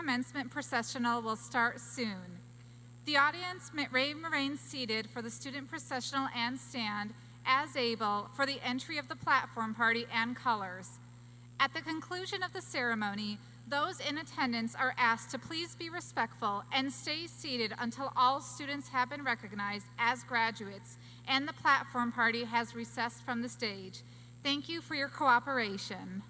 commencement processional will start soon. The audience may remain seated for the student processional and stand as able for the entry of the platform party and colors. At the conclusion of the ceremony, those in attendance are asked to please be respectful and stay seated until all students have been recognized as graduates and the platform party has recessed from the stage. Thank you for your cooperation.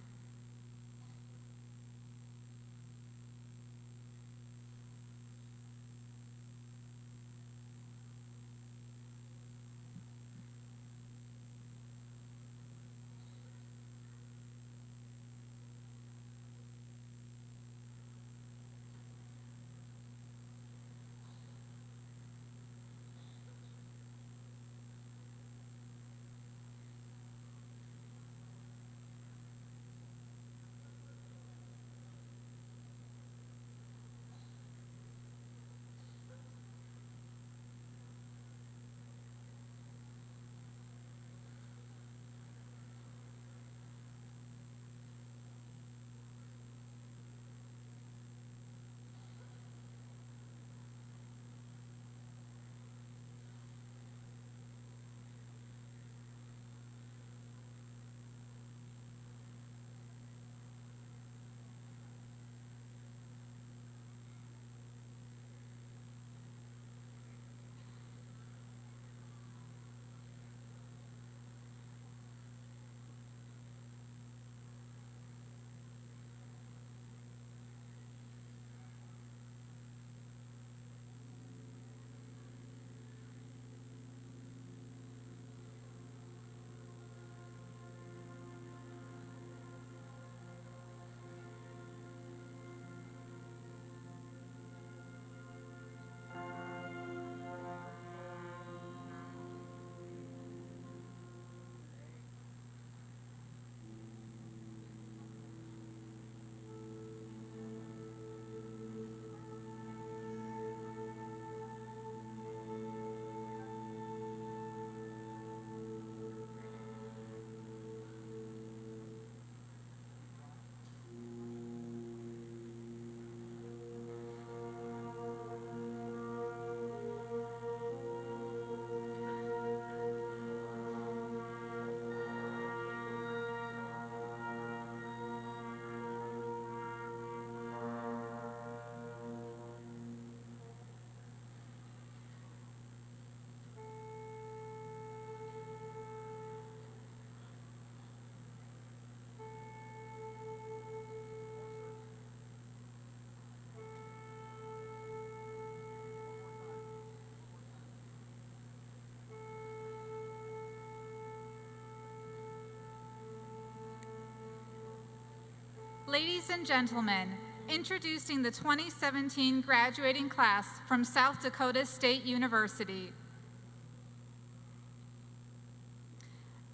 Ladies and gentlemen, introducing the 2017 graduating class from South Dakota State University.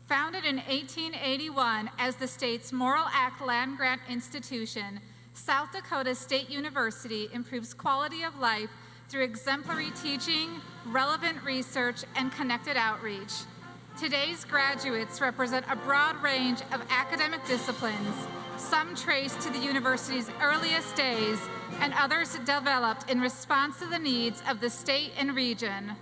Founded in 1881 as the state's Morrill Act land-grant institution, South Dakota State University improves quality of life through exemplary teaching, relevant research, and connected outreach. Today's graduates represent a broad range of academic disciplines, some traced to the university's earliest days, and others developed in response to the needs of the state and region.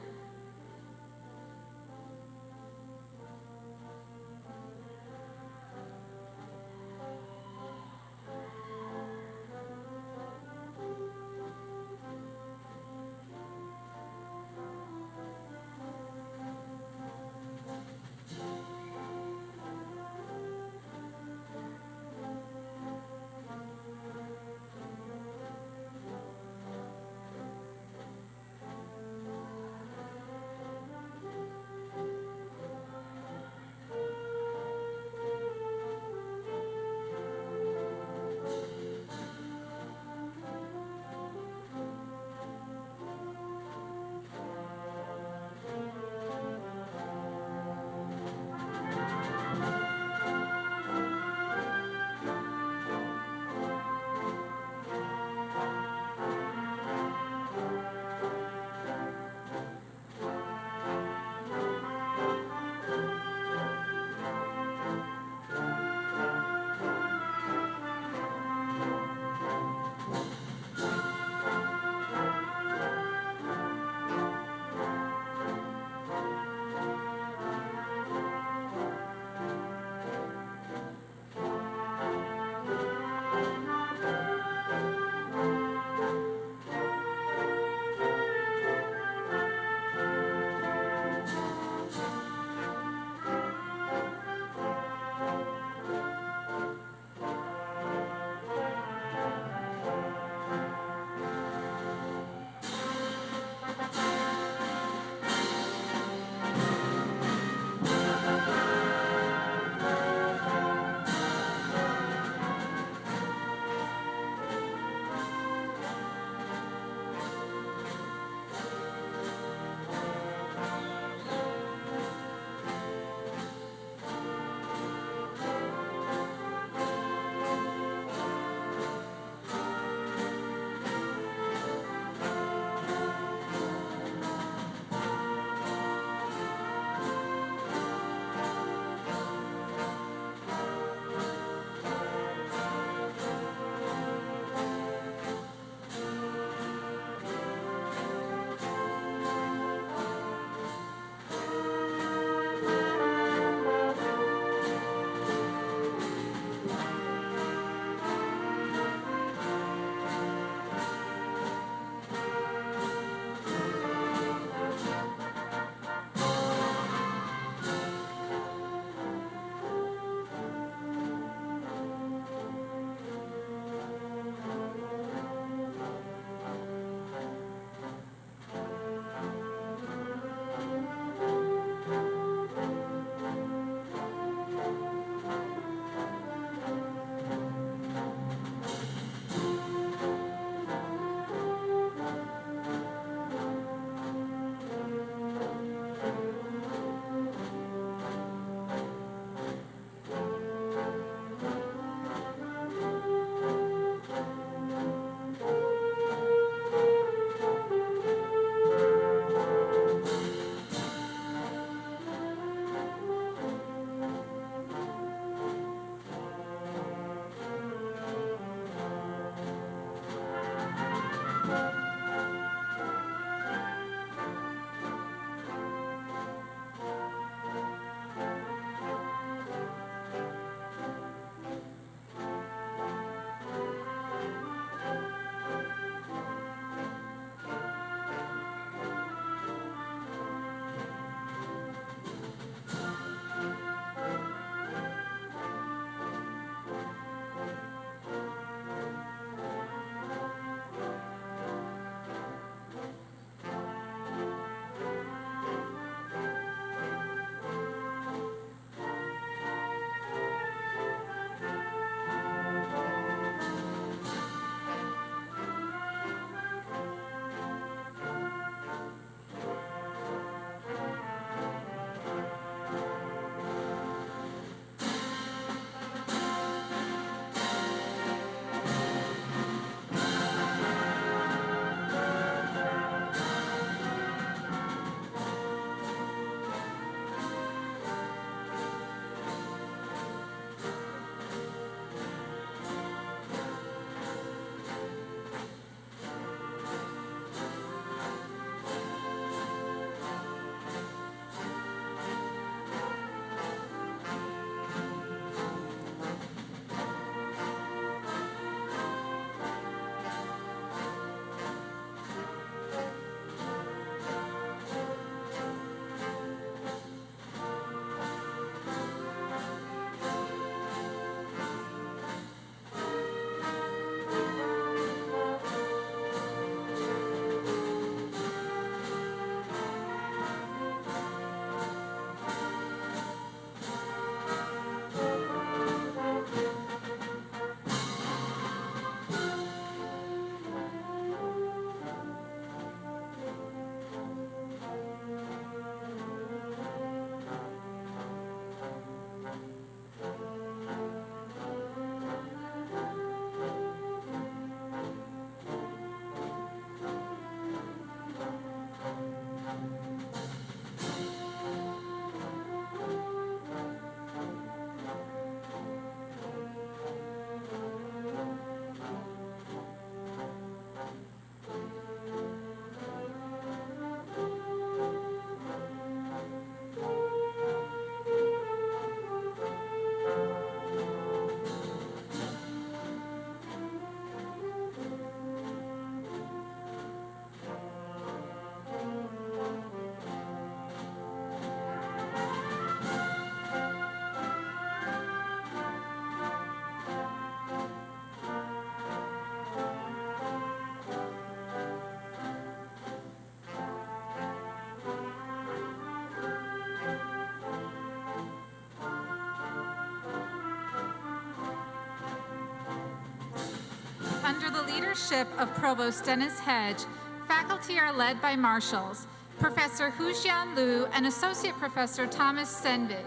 leadership of Provost Dennis Hedge, faculty are led by marshals, Professor Hujian Liu and Associate Professor Thomas Senvig.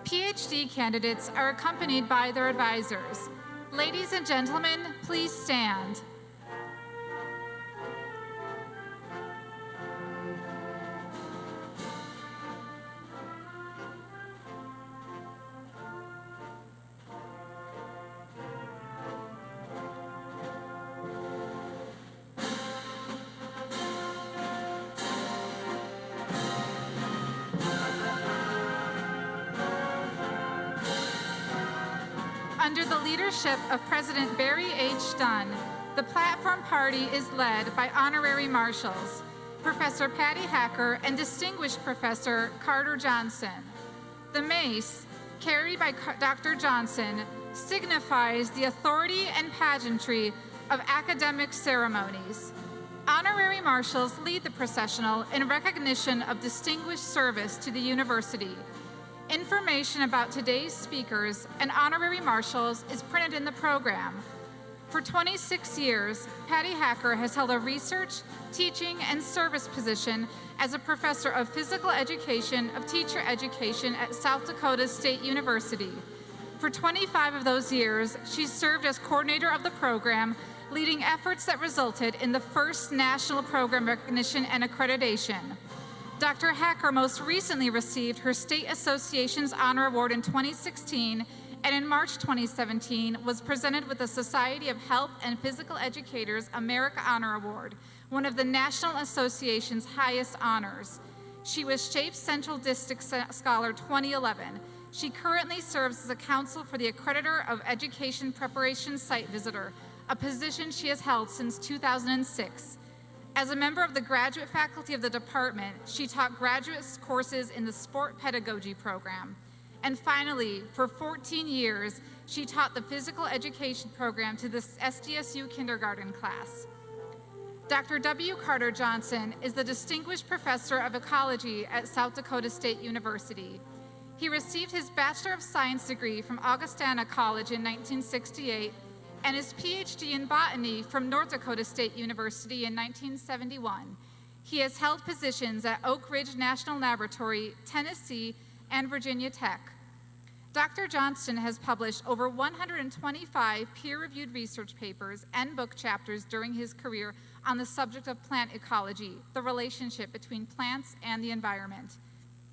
PhD candidates are accompanied by their advisors. Ladies and gentlemen, please stand. Under the leadership of President Barry H. Dunn, the platform party is led by honorary marshals, Professor Patty Hacker and Distinguished Professor Carter Johnson. The mace, carried by Dr. Johnson, signifies the authority and pageantry of academic ceremonies. Honorary marshals lead the processional in recognition of distinguished service to the university. Information about today's speakers and honorary marshals is printed in the program. For 26 years, Patty Hacker has held a research, teaching, and service position as a professor of physical education of teacher education at South Dakota State University. For 25 of those years, she served as coordinator of the program, leading efforts that resulted in the first national program recognition and accreditation. Dr. Hacker most recently received her State Association's Honor Award in 2016, and in March 2017 was presented with the Society of Health and Physical Educators America Honor Award, one of the National Association's highest honors. She was SHAPE Central District Scholar 2011. She currently serves as a counsel for the Accreditor of Education Preparation Site Visitor, a position she has held since 2006. As a member of the graduate faculty of the department, she taught graduate courses in the sport pedagogy program. And finally, for 14 years, she taught the physical education program to the SDSU kindergarten class. Dr. W. Carter Johnson is the Distinguished Professor of Ecology at South Dakota State University. He received his Bachelor of Science degree from Augustana College in 1968 and his PhD in botany from North Dakota State University in 1971. He has held positions at Oak Ridge National Laboratory, Tennessee, and Virginia Tech. Dr. Johnson has published over 125 peer-reviewed research papers and book chapters during his career on the subject of plant ecology, the relationship between plants and the environment.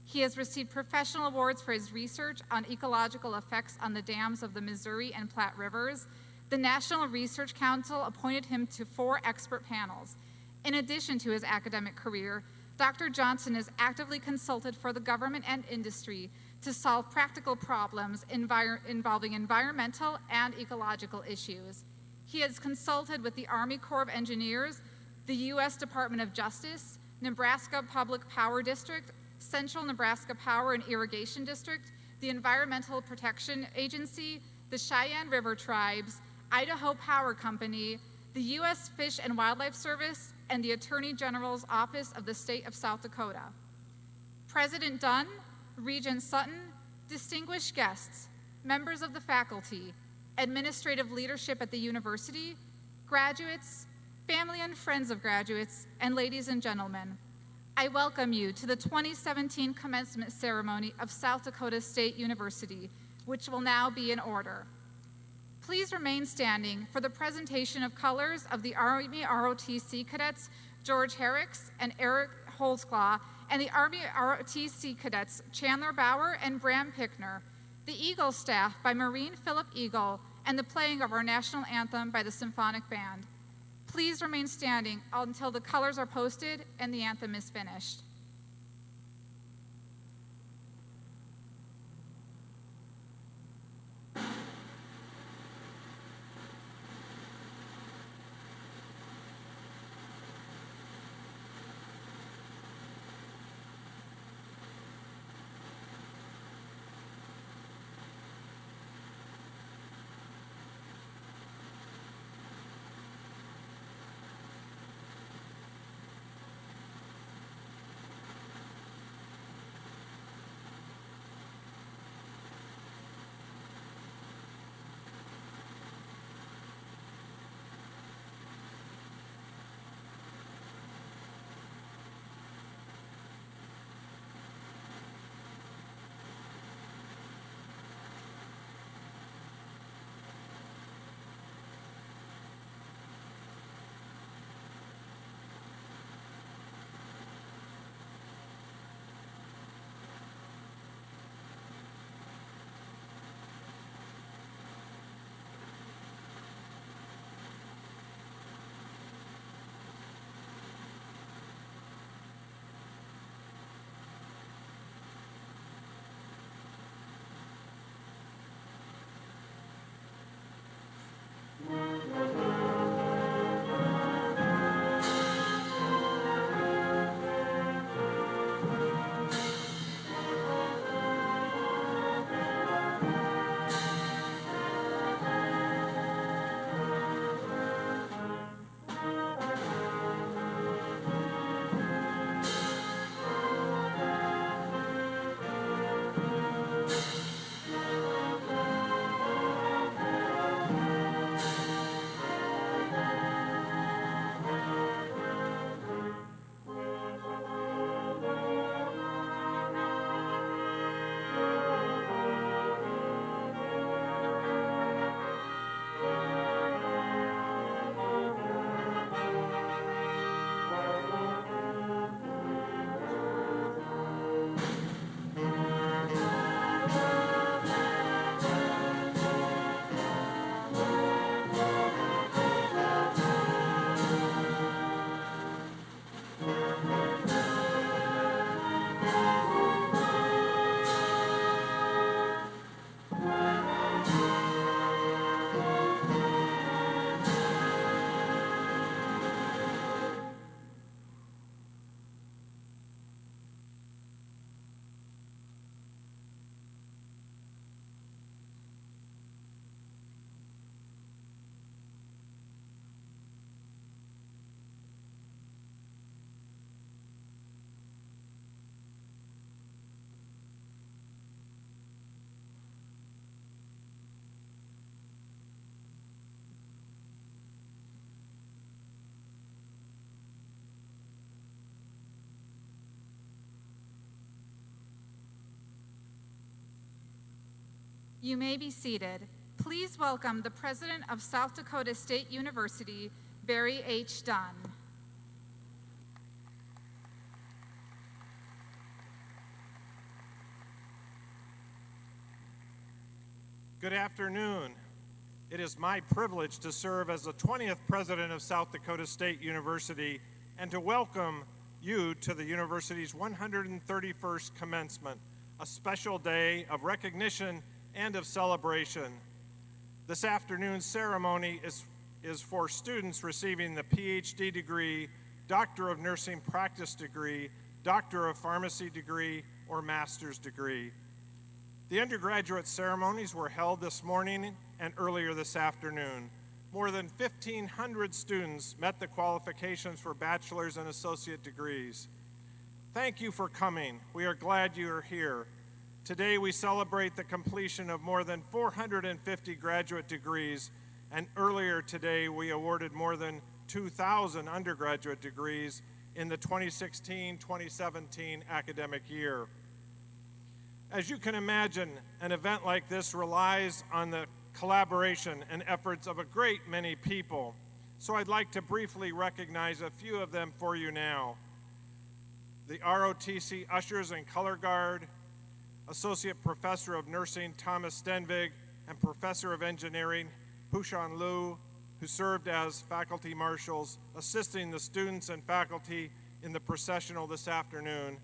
He has received professional awards for his research on ecological effects on the dams of the Missouri and Platte Rivers. The National Research Council appointed him to 4 expert panels. In addition to his academic career, Dr. Johnson is actively consulted for the government and industry to solve practical problems involving environmental and ecological issues. He has consulted with the Army Corps of Engineers, the U.S. Department of Justice, Nebraska Public Power District, Central Nebraska Power and Irrigation District, the Environmental Protection Agency, the Cheyenne River Tribes, Idaho Power Company, the U.S. Fish and Wildlife Service, and the Attorney General's Office of the State of South Dakota. President Dunn, Regent Sutton, distinguished guests, members of the faculty, administrative leadership at the university, graduates, family and friends of graduates, and ladies and gentlemen, I welcome you to the 2017 commencement ceremony of South Dakota State University, which will now be in order. Please remain standing for the presentation of colors of the Army ROTC cadets George Herricks and Eric Holzclaw, and the Army ROTC cadets Chandler Bauer and Bram Pickner, the Eagle staff by Marine Philip Eagle, and the playing of our national anthem by the Symphonic Band. Please remain standing until the colors are posted and the anthem is finished. You may be seated. Please welcome the President of South Dakota State University, Barry H. Dunn. Good afternoon. It is my privilege to serve as the 20th President of South Dakota State University and to welcome you to the university's 131st commencement, a special day of recognition and of celebration. This afternoon's ceremony is for students receiving the PhD degree, Doctor of Nursing Practice degree, Doctor of Pharmacy degree, or Master's degree. The undergraduate ceremonies were held this morning and earlier this afternoon. More than 1,500 students met the qualifications for bachelor's and associate degrees. Thank you for coming. We are glad you are here. Today we celebrate the completion of more than 450 graduate degrees, and earlier today we awarded more than 2,000 undergraduate degrees in the 2016-2017 academic year. As you can imagine, an event like this relies on the collaboration and efforts of a great many people, so I'd like to briefly recognize a few of them for you now. The ROTC Ushers and Color Guard, Associate Professor of Nursing Thomas Stenvig, and Professor of Engineering Pushan Liu, who served as faculty marshals, assisting the students and faculty in the processional this afternoon,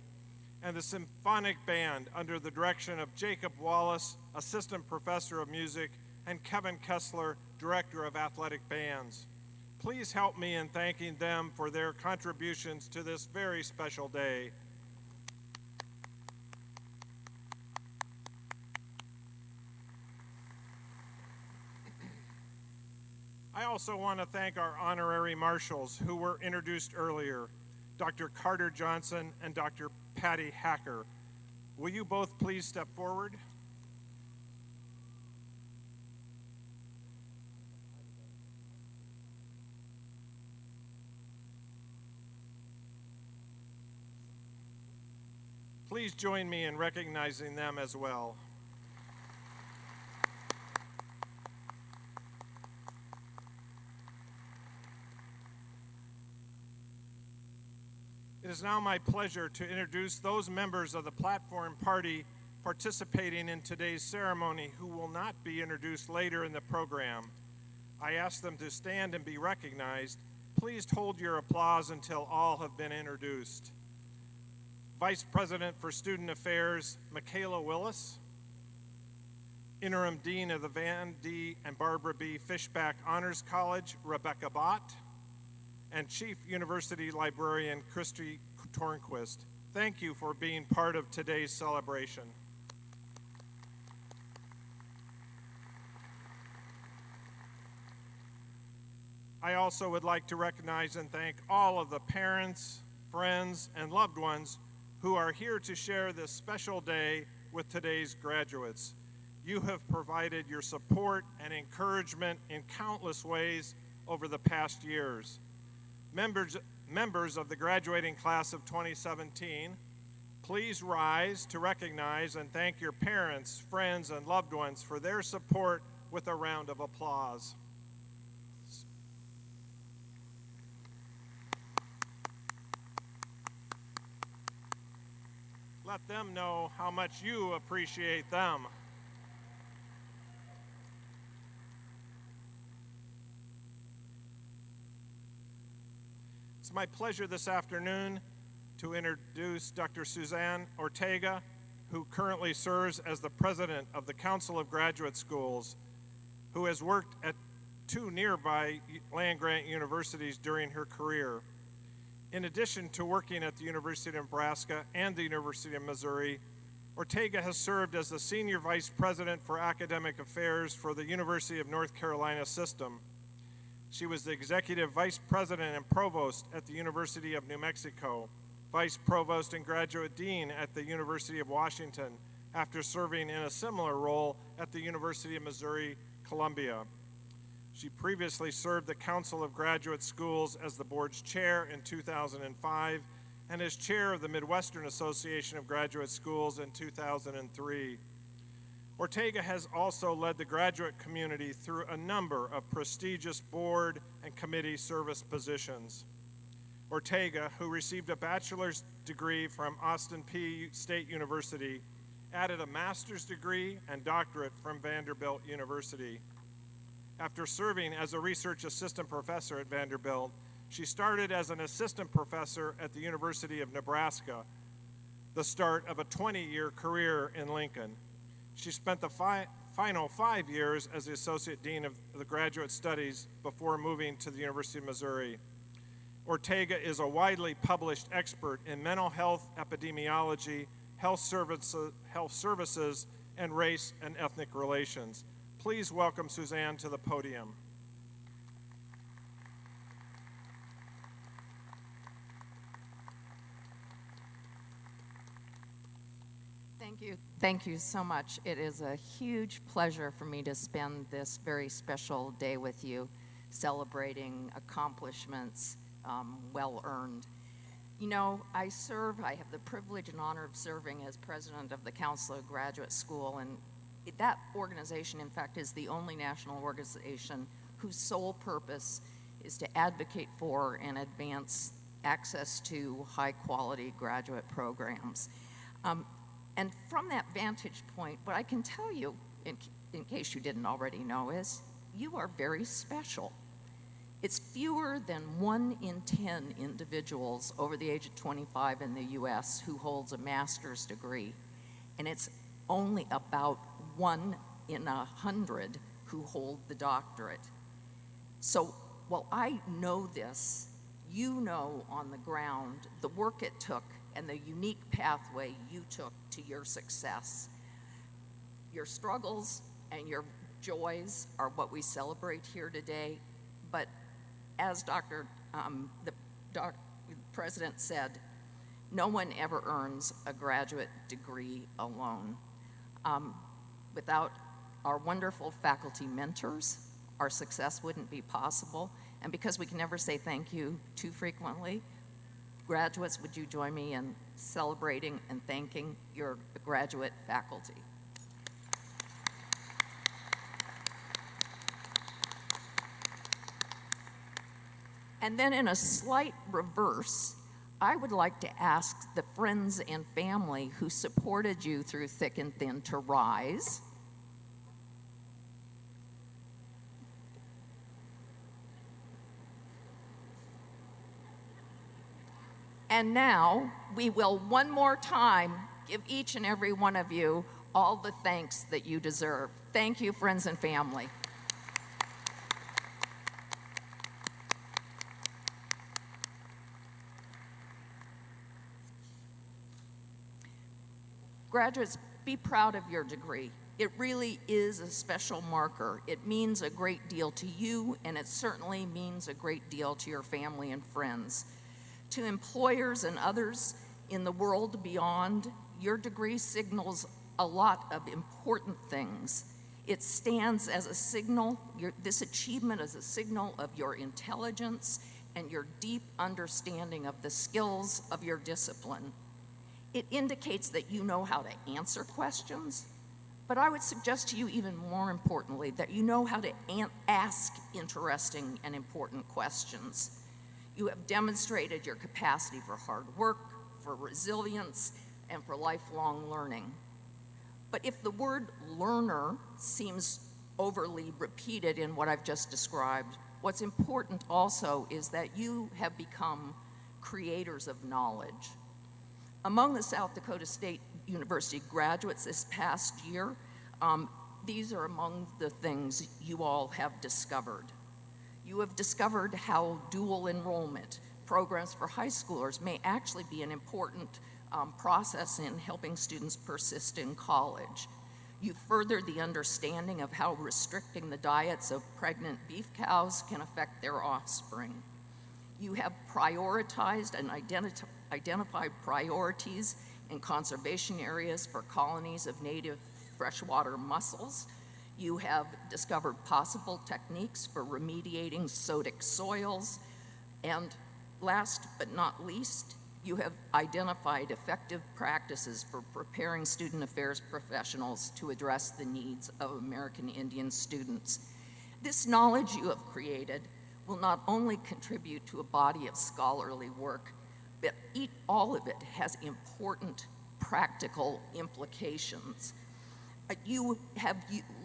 and the Symphonic Band under the direction of Jacob Wallace, Assistant Professor of Music, and Kevin Kessler, Director of Athletic Bands. Please help me in thanking them for their contributions to this very special day. I also want to thank our honorary marshals who were introduced earlier, Dr. Carter Johnson and Dr. Patty Hacker. Will you both please step forward? Please join me in recognizing them as well. It is now my pleasure to introduce those members of the platform party participating in today's ceremony who will not be introduced later in the program. I ask them to stand and be recognized. Please hold your applause until all have been introduced. Vice President for Student Affairs, Michaela Willis. Interim Dean of the Van D. and Barbara B. Fishback Honors College, Rebecca Bott. And Chief University Librarian Christy Tornquist. Thank you for being part of today's celebration. I also would like to recognize and thank all of the parents, friends, and loved ones who are here to share this special day with today's graduates. You have provided your support and encouragement in countless ways over the past years. Members of the graduating class of 2017, please rise to recognize and thank your parents, friends, and loved ones for their support with a round of applause. Let them know how much you appreciate them. It's my pleasure this afternoon to introduce Dr. Suzanne Ortega, who currently serves as the president of the Council of Graduate Schools, who has worked at 2 nearby land-grant universities during her career. In addition to working at the University of Nebraska and the University of Missouri, Ortega has served as the Senior Vice President for Academic Affairs for the University of North Carolina System. She was the Executive Vice President and Provost at the University of New Mexico, Vice Provost and Graduate Dean at the University of Washington, after serving in a similar role at the University of Missouri, Columbia. She previously served the Council of Graduate Schools as the board's chair in 2005 and as chair of the Midwestern Association of Graduate Schools in 2003. Ortega has also led the graduate community through a number of prestigious board and committee service positions. Ortega, who received a bachelor's degree from Austin Peay State University, added a master's degree and doctorate from Vanderbilt University. After serving as a research assistant professor at Vanderbilt, she started as an assistant professor at the University of Nebraska, the start of a 20-year career in Lincoln. She spent the final 5 years as the Associate Dean of the Graduate Studies before moving to the University of Missouri. Ortega is a widely published expert in mental health epidemiology, health services, and race and ethnic relations. Please welcome Suzanne to the podium. Thank you so much. It is a huge pleasure for me to spend this very special day with you, celebrating accomplishments well earned. You know, I have the privilege and honor of serving as president of the Council of Graduate School, and that organization, in fact, is the only national organization whose sole purpose is to advocate for and advance access to high-quality graduate programs. And from that vantage point, what I can tell you, in case you didn't already know, is you are very special. It's fewer than 1 in 10 individuals over the age of 25 in the U.S. who holds a master's degree, and it's only about 1 in 100 who hold the doctorate. So while I know this, you know on the ground the work it took and the unique pathway you took to your success. Your struggles and your joys are what we celebrate here today, but as the president said, no one ever earns a graduate degree alone. Without our wonderful faculty mentors, our success wouldn't be possible, and because we can never say thank you too frequently, graduates, would you join me in celebrating and thanking your graduate faculty? And then in a slight reverse, I would like to ask the friends and family who supported you through thick and thin to rise. And now, we will one more time give each and every one of you all the thanks that you deserve. Thank you, friends and family. Graduates, be proud of your degree. It really is a special marker. It means a great deal to you, and it certainly means a great deal to your family and friends. To employers and others in the world beyond, your degree signals a lot of important things. It stands as a signal, this achievement is a signal of your intelligence and your deep understanding of the skills of your discipline. It indicates that you know how to answer questions, but I would suggest to you even more importantly that you know how to ask interesting and important questions. You have demonstrated your capacity for hard work, for resilience, and for lifelong learning. But if the word learner seems overly repeated in what I've just described, what's important also is that you have become creators of knowledge. Among the South Dakota State University graduates this past year, these are among the things you all have discovered. You have discovered how dual enrollment programs for high schoolers may actually be an important process in helping students persist in college. You furthered the understanding of how restricting the diets of pregnant beef cows can affect their offspring. You have prioritized and identified priorities in conservation areas for colonies of native freshwater mussels. You have discovered possible techniques for remediating sodic soils. And last but not least, You have identified effective practices for preparing student affairs professionals to address the needs of American Indian students. This knowledge you have created will not only contribute to a body of scholarly work, but all of it has important practical implications. You have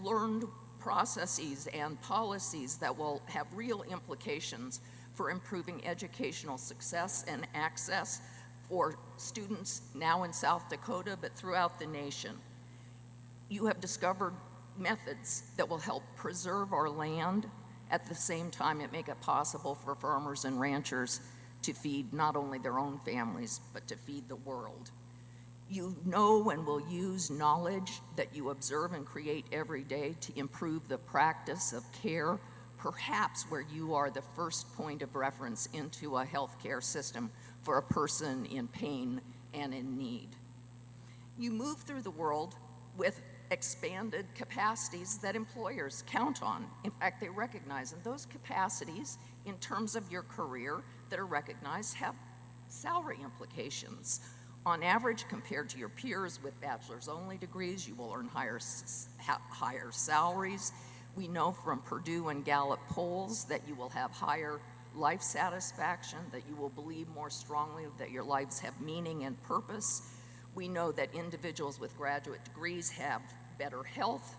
learned processes and policies that will have real implications for improving educational success and access for students now in South Dakota, but throughout the nation. You have discovered methods that will help preserve our land, at the same time it make it possible for farmers and ranchers to feed not only their own families, but to feed the world. You know and will use knowledge that you observe and create every day to improve the practice of care, perhaps where you are the first point of reference into a healthcare system for a person in pain and in need. You move through the world with expanded capacities that employers count on. In fact, they recognize, and those capacities, in terms of your career that are recognized, have salary implications. On average, compared to your peers with bachelor's-only degrees, you will earn higher salaries. We know from Purdue and Gallup polls that you will have higher life satisfaction, that you will believe more strongly that your lives have meaning and purpose. We know that individuals with graduate degrees have better health,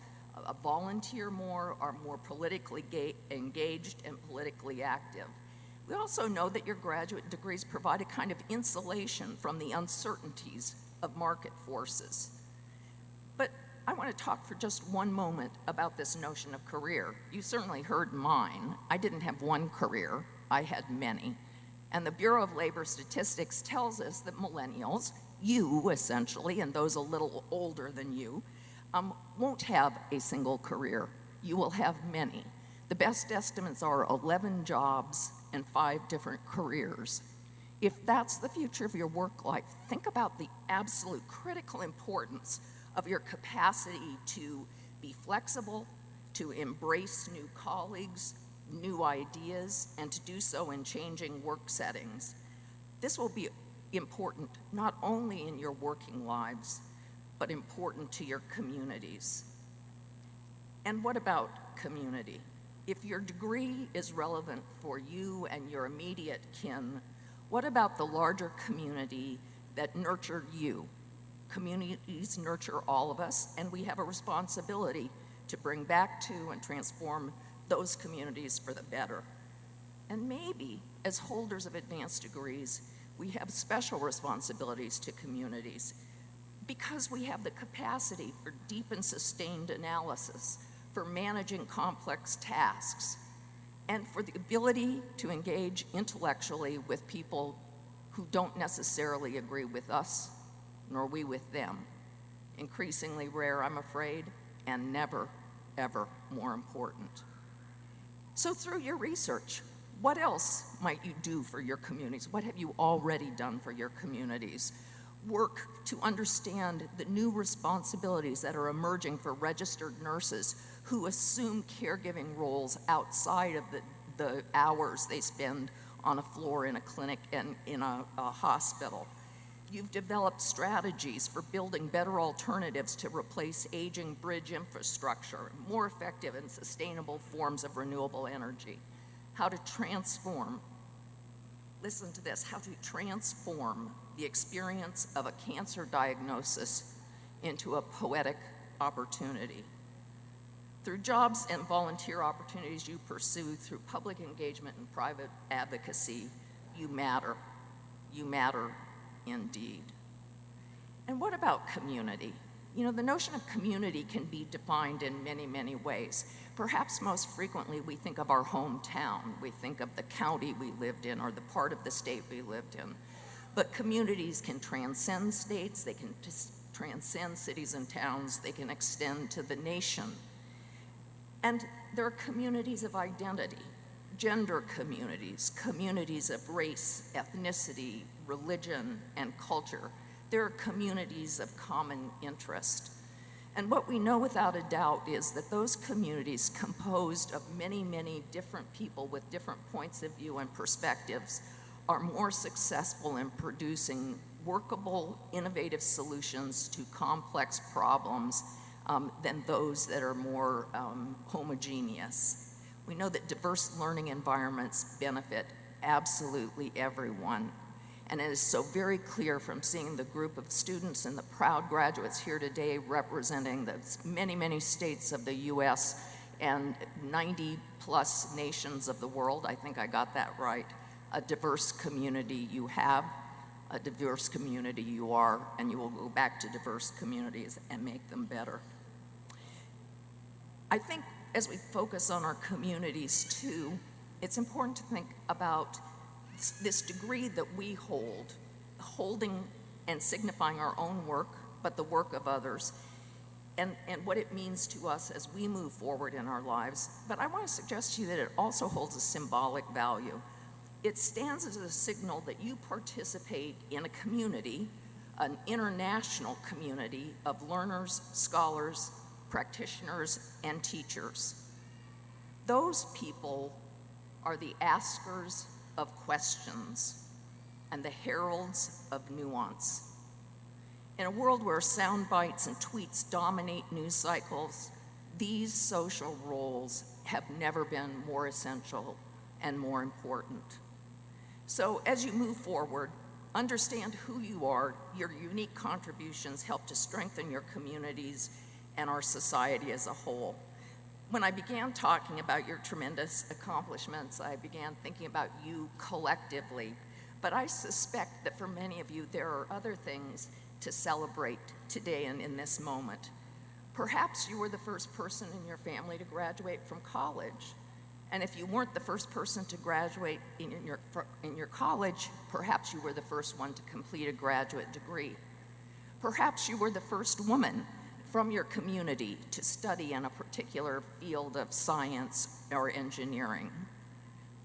volunteer more, are more politically engaged and politically active. We also know that your graduate degrees provide a kind of insulation from the uncertainties of market forces. But I want to talk for just one moment about this notion of career. You certainly heard mine. I didn't have one career, I had many. And the Bureau of Labor Statistics tells us that millennials, you essentially, and those a little older than you, won't have a single career. You will have many. The best estimates are 11 jobs and 5 different careers. If that's the future of your work life, think about the absolute critical importance of your capacity to be flexible, to embrace new colleagues, new ideas, and to do so in changing work settings. This will be important not only in your working lives, but important to your communities. And what about community? If your degree is relevant for you and your immediate kin, what about the larger community that nurtured you? Communities nurture all of us, and we have a responsibility to bring back to and transform those communities for the better. And maybe, as holders of advanced degrees, we have special responsibilities to communities because we have the capacity for deep and sustained analysis, for managing complex tasks, and for the ability to engage intellectually with people who don't necessarily agree with us, nor we with them. Increasingly rare, I'm afraid, and never, ever more important. So through your research, what else might you do for your communities? What have you already done for your communities? Work to understand the new responsibilities that are emerging for registered nurses who assume caregiving roles outside of the hours they spend on a floor in a clinic and in a hospital. You've developed strategies for building better alternatives to replace aging bridge infrastructure, more effective and sustainable forms of renewable energy. How to transform, listen to this, how to transform the experience of a cancer diagnosis into a poetic opportunity. Through jobs and volunteer opportunities you pursue, through public engagement and private advocacy, you matter. You matter indeed. And what about community? You know, the notion of community can be defined in many, many ways. Perhaps most frequently we think of our hometown. We think of the county we lived in or the part of the state we lived in. But communities can transcend states, they can transcend cities and towns, they can extend to the nation. And there are communities of identity, gender communities, communities of race, ethnicity, religion, and culture. There are communities of common interest. And what we know without a doubt is that those communities, composed of many, many different people with different points of view and perspectives, are more successful in producing workable, innovative solutions to complex problems than those that are more homogeneous. We know that diverse learning environments benefit absolutely everyone. And it is so very clear from seeing the group of students and the proud graduates here today representing the many, many states of the U.S. and 90+ nations of the world. I think I got that right. A diverse community you have, a diverse community you are, and you will go back to diverse communities and make them better. I think as we focus on our communities too, it's important to think about this degree that we hold, holding and signifying our own work, but the work of others, and what it means to us as we move forward in our lives. But I want to suggest to you that it also holds a symbolic value. It stands as a signal that you participate in a community, an international community of learners, scholars, practitioners, and teachers. Those people are the askers of questions and the heralds of nuance. In a world where sound bites and tweets dominate news cycles, these social roles have never been more essential and more important. So as you move forward, understand who you are. Your unique contributions help to strengthen your communities and our society as a whole. When I began talking about your tremendous accomplishments, I began thinking about you collectively. But I suspect that for many of you, there are other things to celebrate today and in this moment. Perhaps you were the first person in your family to graduate from college. And if you weren't the first person to graduate in your college, perhaps you were the first one to complete a graduate degree. Perhaps you were the first woman from your community to study in a particular field of science or engineering.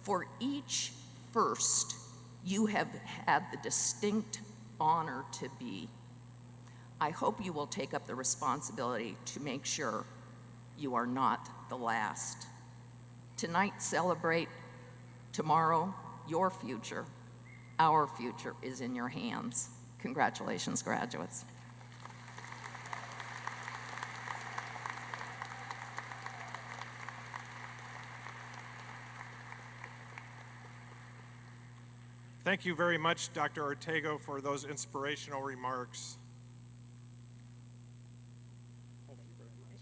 For each first, you have had the distinct honor to be. I hope you will take up the responsibility to make sure you are not the last. Tonight, celebrate. Tomorrow, your future, our future is in your hands. Congratulations, graduates. Thank you very much, Dr. Ortega, for those inspirational remarks. Thank you very much.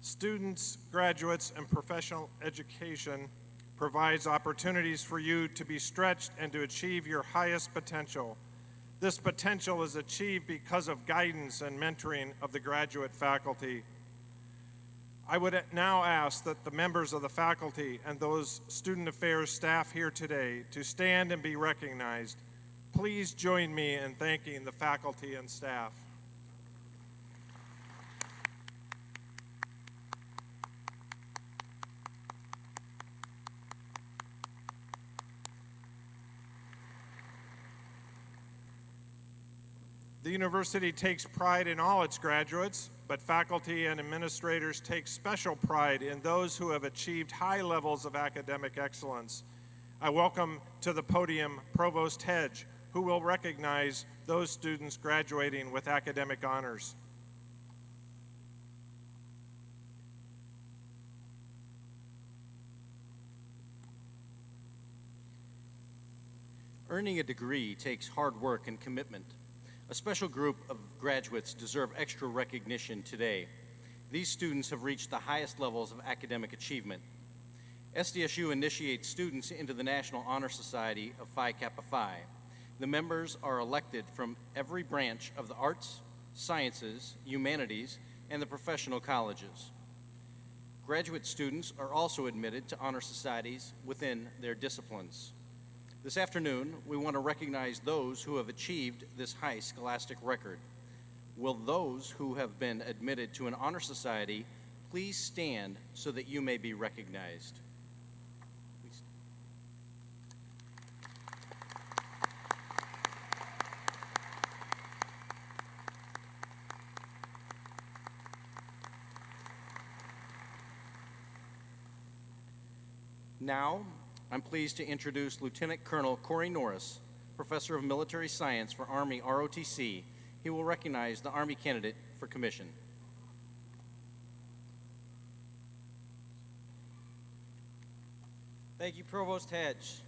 Students, graduates, and professional education provides opportunities for you to be stretched and to achieve your highest potential. This potential is achieved because of guidance and mentoring of the graduate faculty. I would now ask that the members of the faculty and those student affairs staff here today to stand and be recognized. Please join me in thanking the faculty and staff. The university takes pride in all its graduates, but faculty and administrators take special pride in those who have achieved high levels of academic excellence. I welcome to the podium Provost Hedge, who will recognize those students graduating with academic honors. Earning a degree takes hard work and commitment. A special group of graduates deserve extra recognition today. These students have reached the highest levels of academic achievement. SDSU initiates students into the National Honor Society of Phi Kappa Phi. The members are elected from every branch of the arts, sciences, humanities, and the professional colleges. Graduate students are also admitted to honor societies within their disciplines. This afternoon, we want to recognize those who have achieved this high scholastic record. Will those who have been admitted to an honor society please stand so that you may be recognized? Please. Now, I'm pleased to introduce Lieutenant Colonel Corey Norris, Professor of Military Science for Army ROTC. He will recognize the Army candidate for commission. Thank you, Provost Hedge.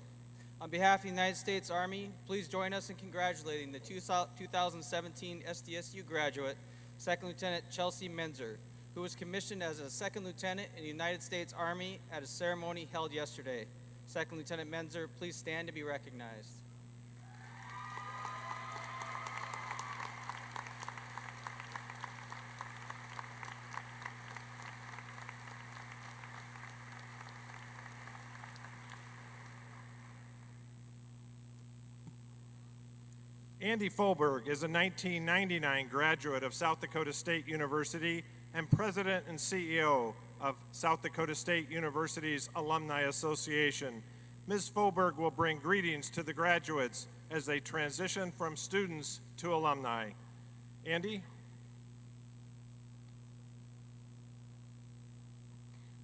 On behalf of the United States Army, please join us in congratulating the 2017 SDSU graduate, Second Lieutenant Chelsea Menzer, who was commissioned as a Second Lieutenant in the United States Army at a ceremony held yesterday. Second Lieutenant Menzer, please stand to be recognized. Andi Fouberg is a 1999 graduate of South Dakota State University and President and CEO of South Dakota State University's Alumni Association. Ms. Fouberg will bring greetings to the graduates as they transition from students to alumni. Andi?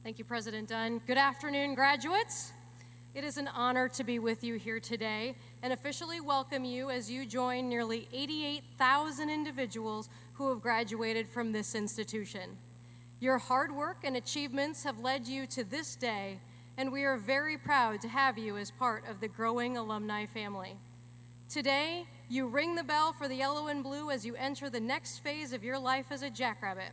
Thank you, President Dunn. Good afternoon, graduates. It is an honor to be with you here today and officially welcome you as you join nearly 88,000 individuals who have graduated from this institution. Your hard work and achievements have led you to this day, and we are very proud to have you as part of the growing alumni family. Today, you ring the bell for the yellow and blue as you enter the next phase of your life as a jackrabbit.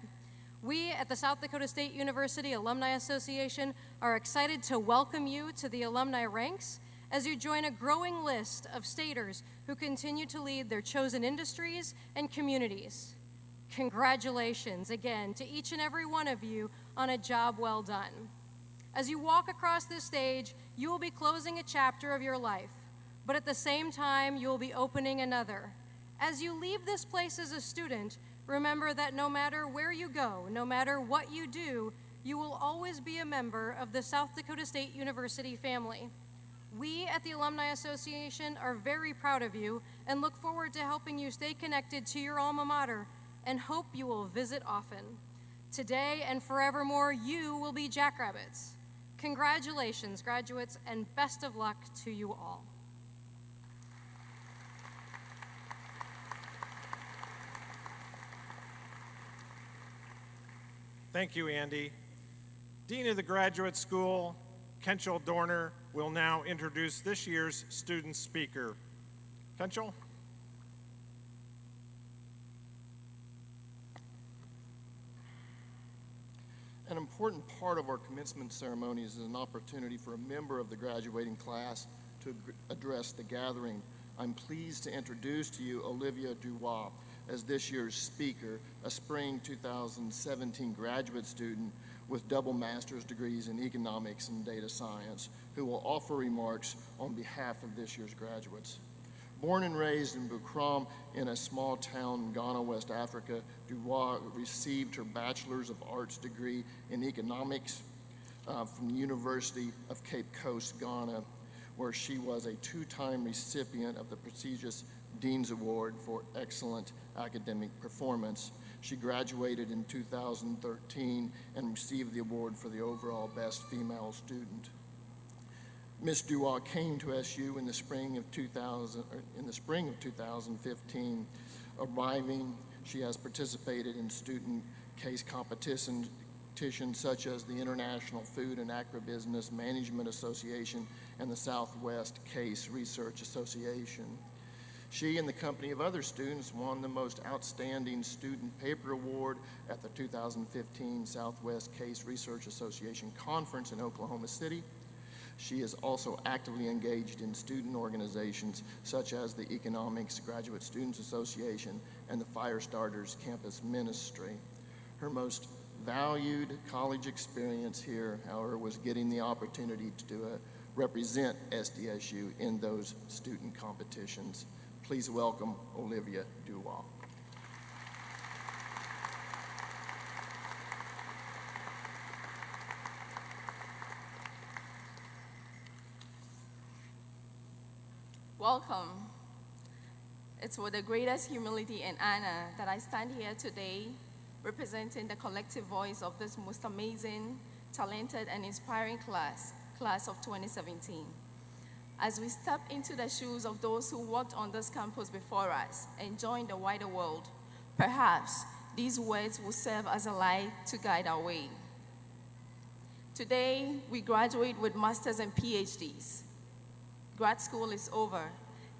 We at the South Dakota State University Alumni Association are excited to welcome you to the alumni ranks as you join a growing list of staters who continue to lead their chosen industries and communities. Congratulations again to each and every one of you on a job well done. As you walk across this stage, you will be closing a chapter of your life, but at the same time, you will be opening another. As you leave this place as a student, remember that no matter where you go, no matter what you do, you will always be a member of the South Dakota State University family. We at the Alumni Association are very proud of you and look forward to helping you stay connected to your alma mater and hope you will visit often. Today and forevermore, you will be jackrabbits. Congratulations, graduates, and best of luck to you all. Thank you, Andi. Dean of the Graduate School, Kenchel Dorner, will now introduce this year's student speaker. Kenchel? An important part of our commencement ceremonies is an opportunity for a member of the graduating class to address the gathering. I'm pleased to introduce to you Olivia Durowah as this year's speaker, a spring 2017 graduate student with double master's degrees in economics and data science, who will offer remarks on behalf of this year's graduates. Born and raised in Bukram in a small town in Ghana, West Africa, Durowah received her Bachelor's of Arts degree in economics from the University of Cape Coast, Ghana, where she was a two-time recipient of the prestigious Dean's Award for Excellent Academic Performance. She graduated in 2013 and received the award for the overall Best Female Student. Ms. Durowah came to SU in the spring of 2015. Arriving, she has participated in student case competitions such as the International Food and Agribusiness Management Association and the Southwest Case Research Association. She and the company of other students won the Most Outstanding Student Paper Award at the 2015 Southwest Case Research Association Conference in Oklahoma City. She is also actively engaged in student organizations such as the Economics Graduate Students Association and the Firestarters Campus Ministry. Her most valued college experience here, however, was getting the opportunity to represent SDSU in those student competitions. Please welcome Olivia Durowah. Welcome. It's with the greatest humility and honor that I stand here today representing the collective voice of this most amazing, talented, and inspiring class class of 2017. As we step into the shoes of those who walked on this campus before us and joined the wider world, perhaps these words will serve as a light to guide our way. Today, we graduate with masters and PhDs. Grad school is over,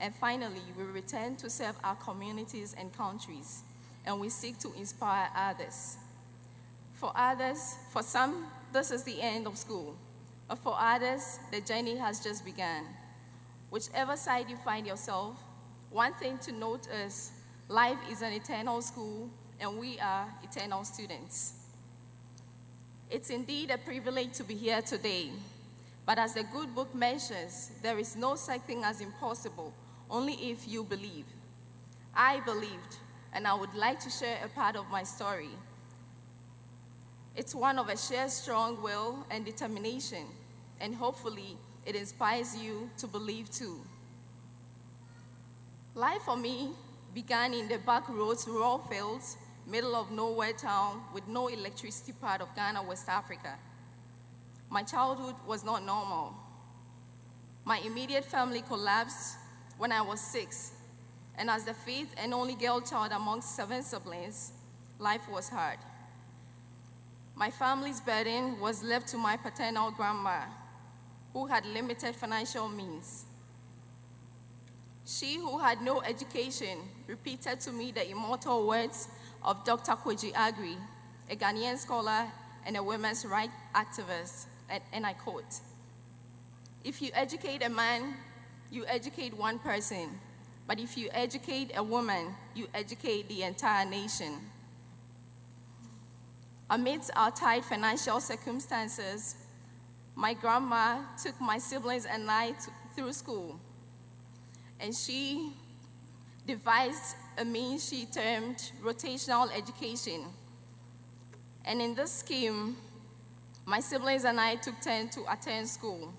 and finally, we return to serve our communities and countries, and we seek to inspire others. For some, this is the end of school, but for others, the journey has just begun. Whichever side you find yourself, one thing to note is life is an eternal school, and we are eternal students. It's indeed a privilege to be here today, but as the good book mentions, there is no such thing as impossible, only if you believe. I believed, and I would like to share a part of my story. It's one of a sheer strong will and determination, and hopefully it inspires you to believe too. Life for me began in the back roads, rural fields, middle of nowhere town with no electricity part of Ghana, West Africa. My childhood was not normal. My immediate family collapsed when I was 6, and as the fifth and only girl child amongst 7 siblings, life was hard. My family's burden was left to my paternal grandma, who had limited financial means. She, who had no education, repeated to me the immortal words of Dr. Kweji Agri, a Ghanaian scholar and a women's rights activist, and I quote, "If you educate a man, you educate one person, but if you educate a woman, you educate the entire nation." Amidst our tight financial circumstances, my grandma took my siblings and I through school, and she devised a means she termed rotational education. And in this scheme, my siblings and I took turn to attend school.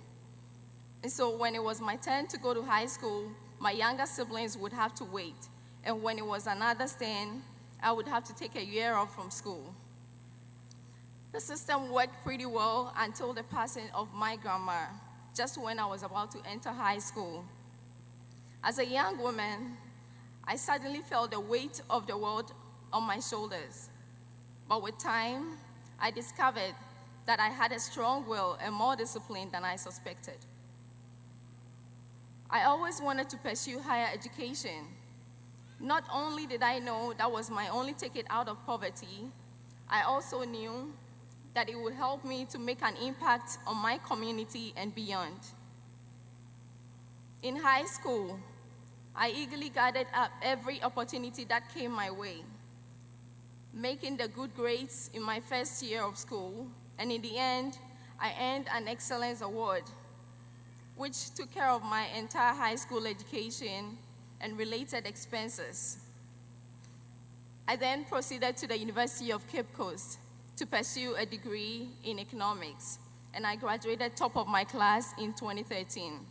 And so when it was my turn to go to high school, my younger siblings would have to wait. And when it was another turn, I would have to take a year off from school. The system worked pretty well until the passing of my grandma, just when I was about to enter high school. As a young woman, I suddenly felt the weight of the world on my shoulders. But with time, I discovered that I had a strong will and more discipline than I suspected. I always wanted to pursue higher education. Not only did I know that was my only ticket out of poverty, I also knew that it would help me to make an impact on my community and beyond. In high school, I eagerly gathered up every opportunity that came my way, making the good grades in my first year of school, and in the end, I earned an Excellence Award, which took care of my entire high school education and related expenses. I then proceeded to the University of Cape Coast to pursue a degree in economics, and I graduated top of my class in 2013.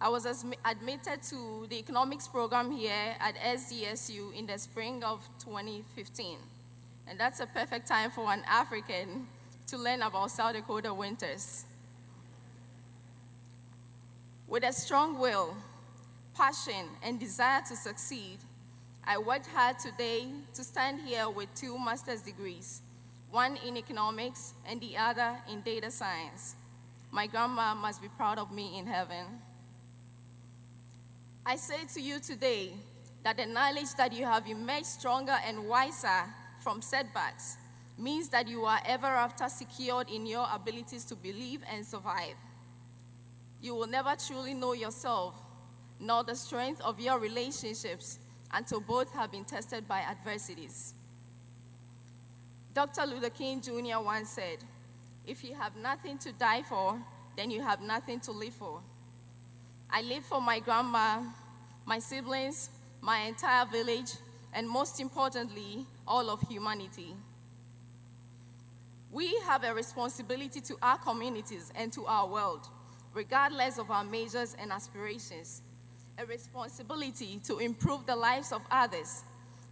I was admitted to the economics program here at SDSU in the spring of 2015. And that's a perfect time for an African to learn about South Dakota winters. With a strong will, passion, and desire to succeed, I worked hard today to stand here with 2 master's degrees, one in economics and the other in data science. My grandma must be proud of me in heaven. I say to you today that the knowledge that you have emerged stronger and wiser from setbacks means that you are ever after secured in your abilities to believe and survive. You will never truly know yourself, nor the strength of your relationships until both have been tested by adversities. Dr. Luther King Jr. once said, "If you have nothing to die for, then you have nothing to live for." I live for my grandma, my siblings, my entire village, and most importantly, all of humanity. We have a responsibility to our communities and to our world, regardless of our measures and aspirations. A responsibility to improve the lives of others,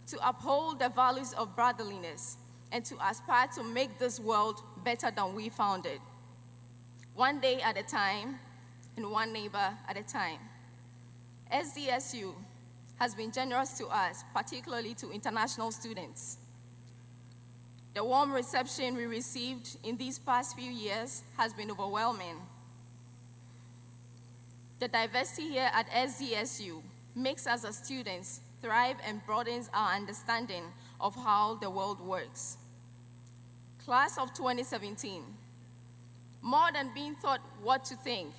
to uphold the values of brotherliness, and to aspire to make this world better than we found it. One day at a time, and one neighbor at a time. SDSU has been generous to us, particularly to international students. The warm reception we received in these past few years has been overwhelming. The diversity here at SDSU makes us as students thrive and broadens our understanding of how the world works. Class of 2017, more than being taught what to think,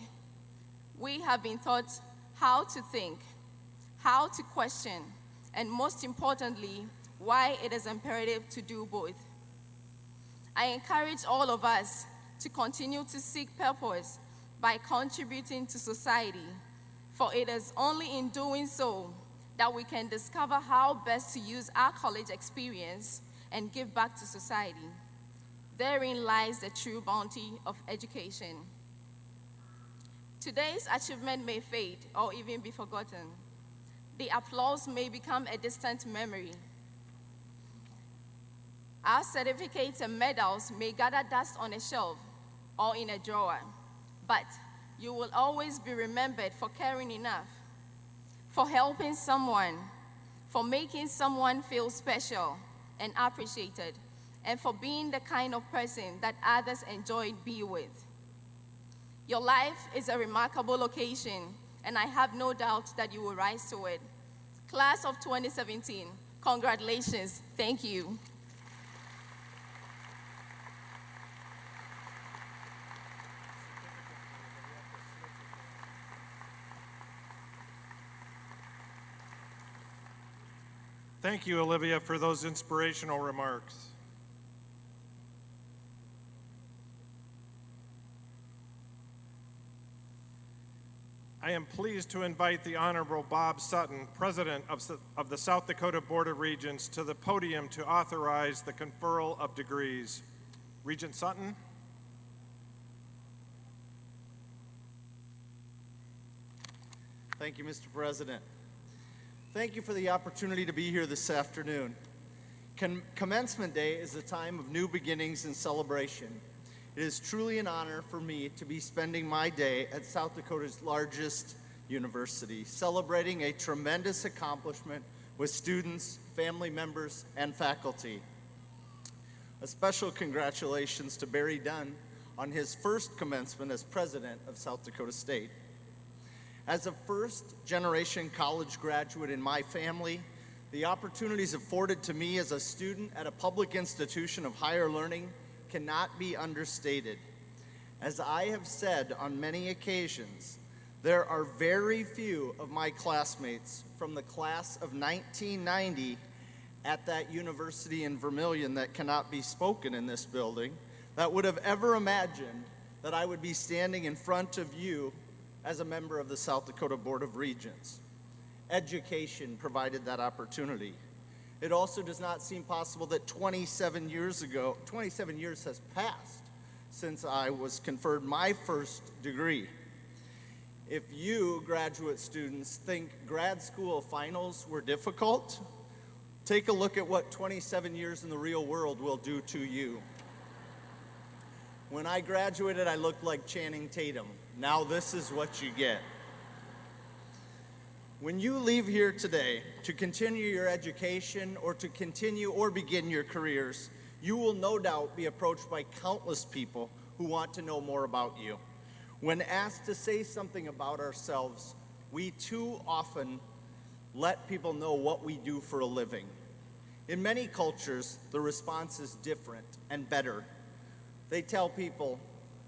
we have been taught how to think, how to question, and most importantly, why it is imperative to do both. I encourage all of us to continue to seek purpose by contributing to society, for it is only in doing so that we can discover how best to use our college experience and give back to society. Therein lies the true bounty of education. Today's achievement may fade or even be forgotten. The applause may become a distant memory. Our certificates and medals may gather dust on a shelf or in a drawer, but you will always be remembered for caring enough, for helping someone, for making someone feel special and appreciated, and for being the kind of person that others enjoyed being with. Your life is a remarkable occasion, and I have no doubt that you will rise to it. Class of 2017, congratulations. Thank you. Thank you, Olivia, for those inspirational remarks. I am pleased to invite the Honorable Bob Sutton, President of the South Dakota Board of Regents, to the podium to authorize the conferral of degrees. Regent Sutton. Thank you, Mr. President. Thank you for the opportunity to be here this afternoon. Commencement Day is a time of new beginnings and celebration. It is truly an honor for me to be spending my day at South Dakota's largest university, celebrating a tremendous accomplishment with students, family members, and faculty. A special congratulations to Barry Dunn on his first commencement as president of South Dakota State. As a first-generation college graduate in my family, the opportunities afforded to me as a student at a public institution of higher learning cannot be understated. As I have said on many occasions, there are very few of my classmates from the class of 1990 at that university in Vermilion that cannot be spoken in this building that would have ever imagined that I would be standing in front of you as a member of the South Dakota Board of Regents. Education provided that opportunity. It also does not seem possible that 27 years has passed since I was conferred my first degree. If you, graduate students, think grad school finals were difficult, take a look at what 27 years in the real world will do to you. When I graduated, I looked like Channing Tatum. Now this is what you get. When you leave here today to continue your education or to continue or begin your careers, you will no doubt be approached by countless people who want to know more about you. When asked to say something about ourselves, we too often let people know what we do for a living. In many cultures, the response is different and better. They tell people,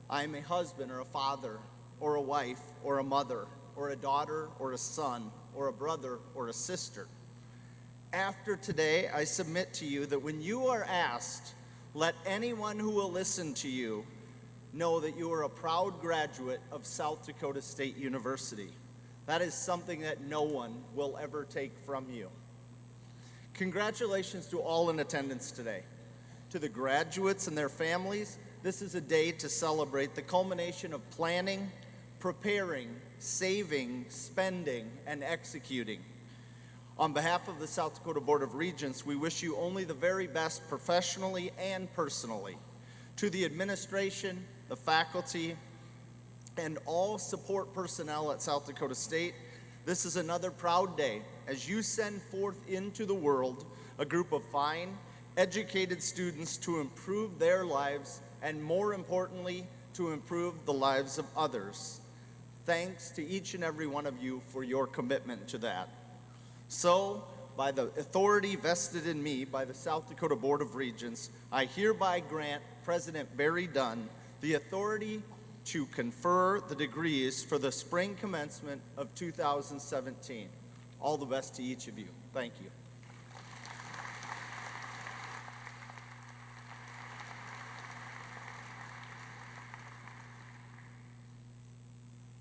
I'm a husband or a father or a wife or a mother or a daughter or a son or a brother or a sister. After today, I submit to you that when you are asked, let anyone who will listen to you know that you are a proud graduate of South Dakota State University. That is something that no one will ever take from you. Congratulations to all in attendance today. To the graduates and their families, this is a day to celebrate the culmination of planning, preparing, saving, spending, and executing. On behalf of the South Dakota Board of Regents, we wish you only the very best professionally and personally. To the administration, the faculty, and all support personnel at South Dakota State, this is another proud day as you send forth into the world a group of fine, educated students to improve their lives and, more importantly, to improve the lives of others. Thanks to each and every one of you for your commitment to that. So, by the authority vested in me by the South Dakota Board of Regents, I hereby grant President Barry Dunn the authority to confer the degrees for the spring commencement of 2017. All the best to each of you. Thank you.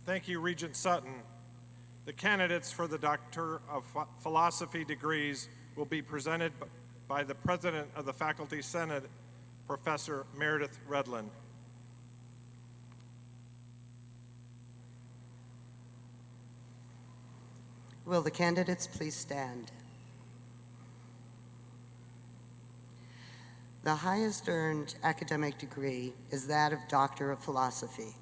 Thank you, Regent Sutton. The candidates for the Doctor of Philosophy degrees will be presented by the President of the Faculty Senate, Professor Meredith Redlin. Will the candidates please stand? The highest earned academic degree is that of Doctor of Philosophy.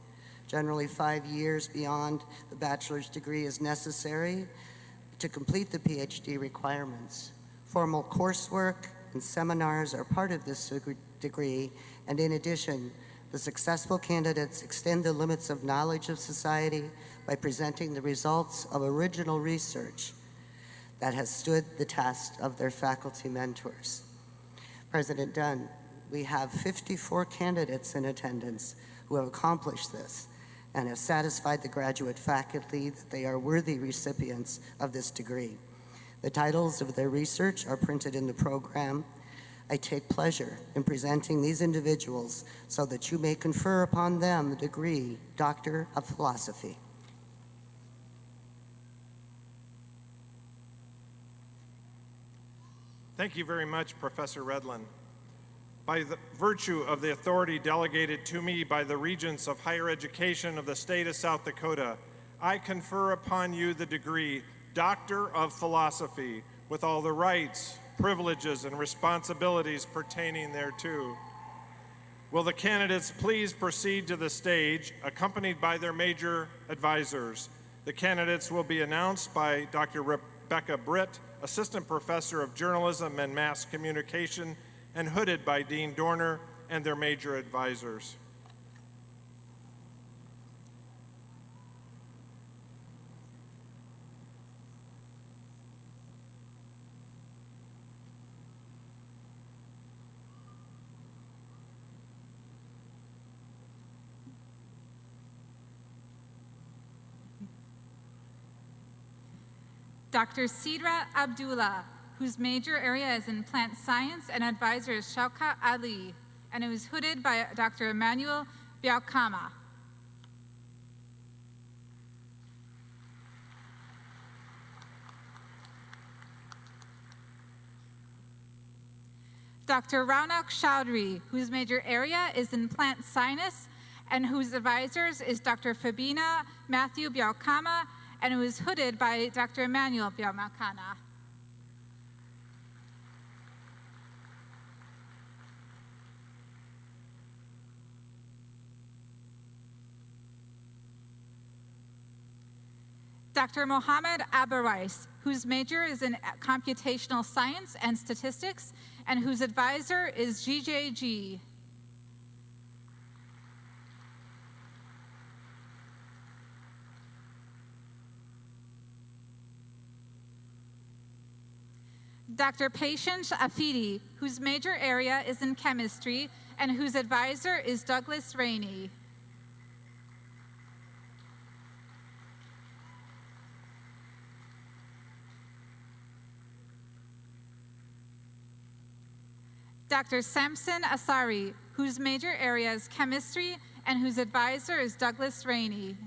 Generally, 5 years beyond the bachelor's degree is necessary to complete the PhD requirements. Formal coursework and seminars are part of this degree, and in addition, the successful candidates extend the limits of knowledge of society by presenting the results of original research that has stood the test of their faculty mentors. President Dunn, we have 54 candidates in attendance who have accomplished this and have satisfied the graduate faculty that they are worthy recipients of this degree. The titles of their research are printed in the program. I take pleasure in presenting these individuals so that you may confer upon them the degree Doctor of Philosophy. Thank you very much, Professor Redlin. By the virtue of the authority delegated to me by the Regents of Higher Education of the state of South Dakota, I confer upon you the degree Doctor of Philosophy with all the rights, privileges, and responsibilities pertaining thereto. Will the candidates please proceed to the stage, accompanied by their major advisors? The candidates will be announced by Dr. Rebecca Britt, Assistant Professor of Journalism and Mass Communication, and hooded by Dean Dorner and their major advisors. Dr. Sidra Abdullah, whose major area is in plant science and advisor is Shaukat Ali, and who is hooded by Dr. Emmanuel Biaukama. Dr. Raunak Chowdhury, whose major area is in plant science and whose advisors is Dr. Fabina Matthew Biaukama, and who is hooded by Dr. Emmanuel Biaukama. Dr. Mohammed Abarais, whose major is in computational science and statistics, and whose advisor is GJG. Dr. Patience Afidi, whose major area is in chemistry, and whose advisor is Douglas Rainey. Dr. Samson Asari, whose major area is chemistry and whose advisor is Douglas Rainey.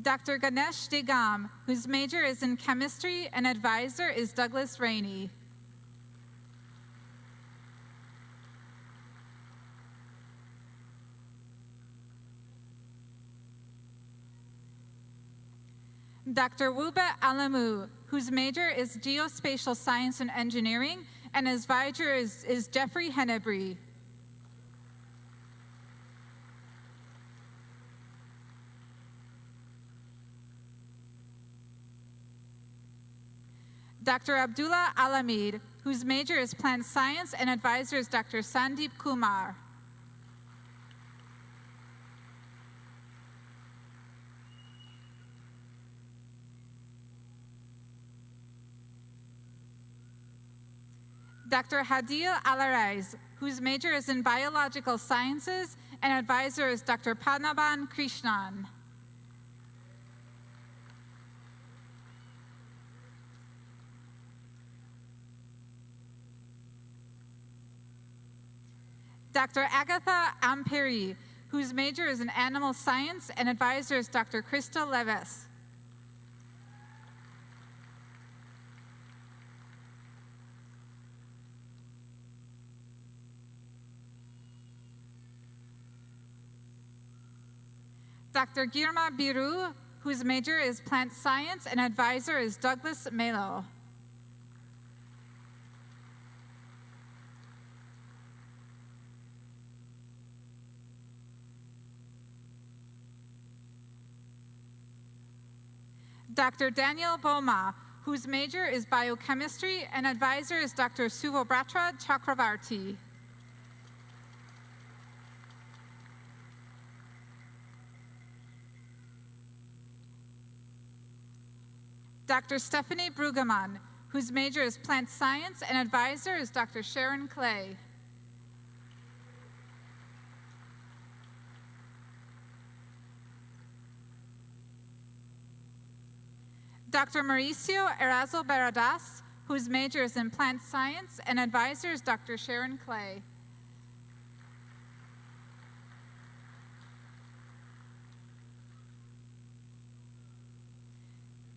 Dr. Ganesh Degam, whose major is in chemistry and advisor is Douglas Rainey. Dr. Wube Alamu, whose major is Geospatial Science and Engineering, and his advisor is Jeffrey Hennebree. Dr. Abdullah Alamid, whose major is Plant Science, and advisor is Dr. Sandeep Kumar. Dr. Hadil Alarais, whose major is in Biological Sciences, and advisor is Dr. Padnaban Krishnan. Dr. Agatha Amperi, whose major is in Animal Science, and advisor is Dr. Krista Levis. Dr. Girma Biru, whose major is Plant Science, and advisor is Douglas Melo. Dr. Daniel Boma, whose major is Biochemistry, and advisor is Dr. Suvobratra Chakravarti. Dr. Stephanie Brueggemann, whose major is Plant Science, and advisor is Dr. Sharon Clay. Dr. Mauricio Erazo Baradas, whose major is in Plant Science, and advisor is Dr. Sharon Clay.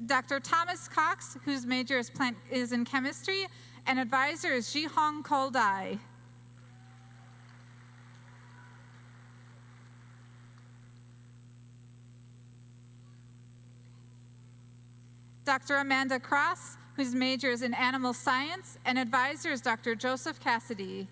Dr. Thomas Cox, whose major is in Chemistry, and advisor is Jihong Koldai. Dr. Amanda Cross, whose major is in Animal Science, and advisor is Dr. Joseph Cassidy.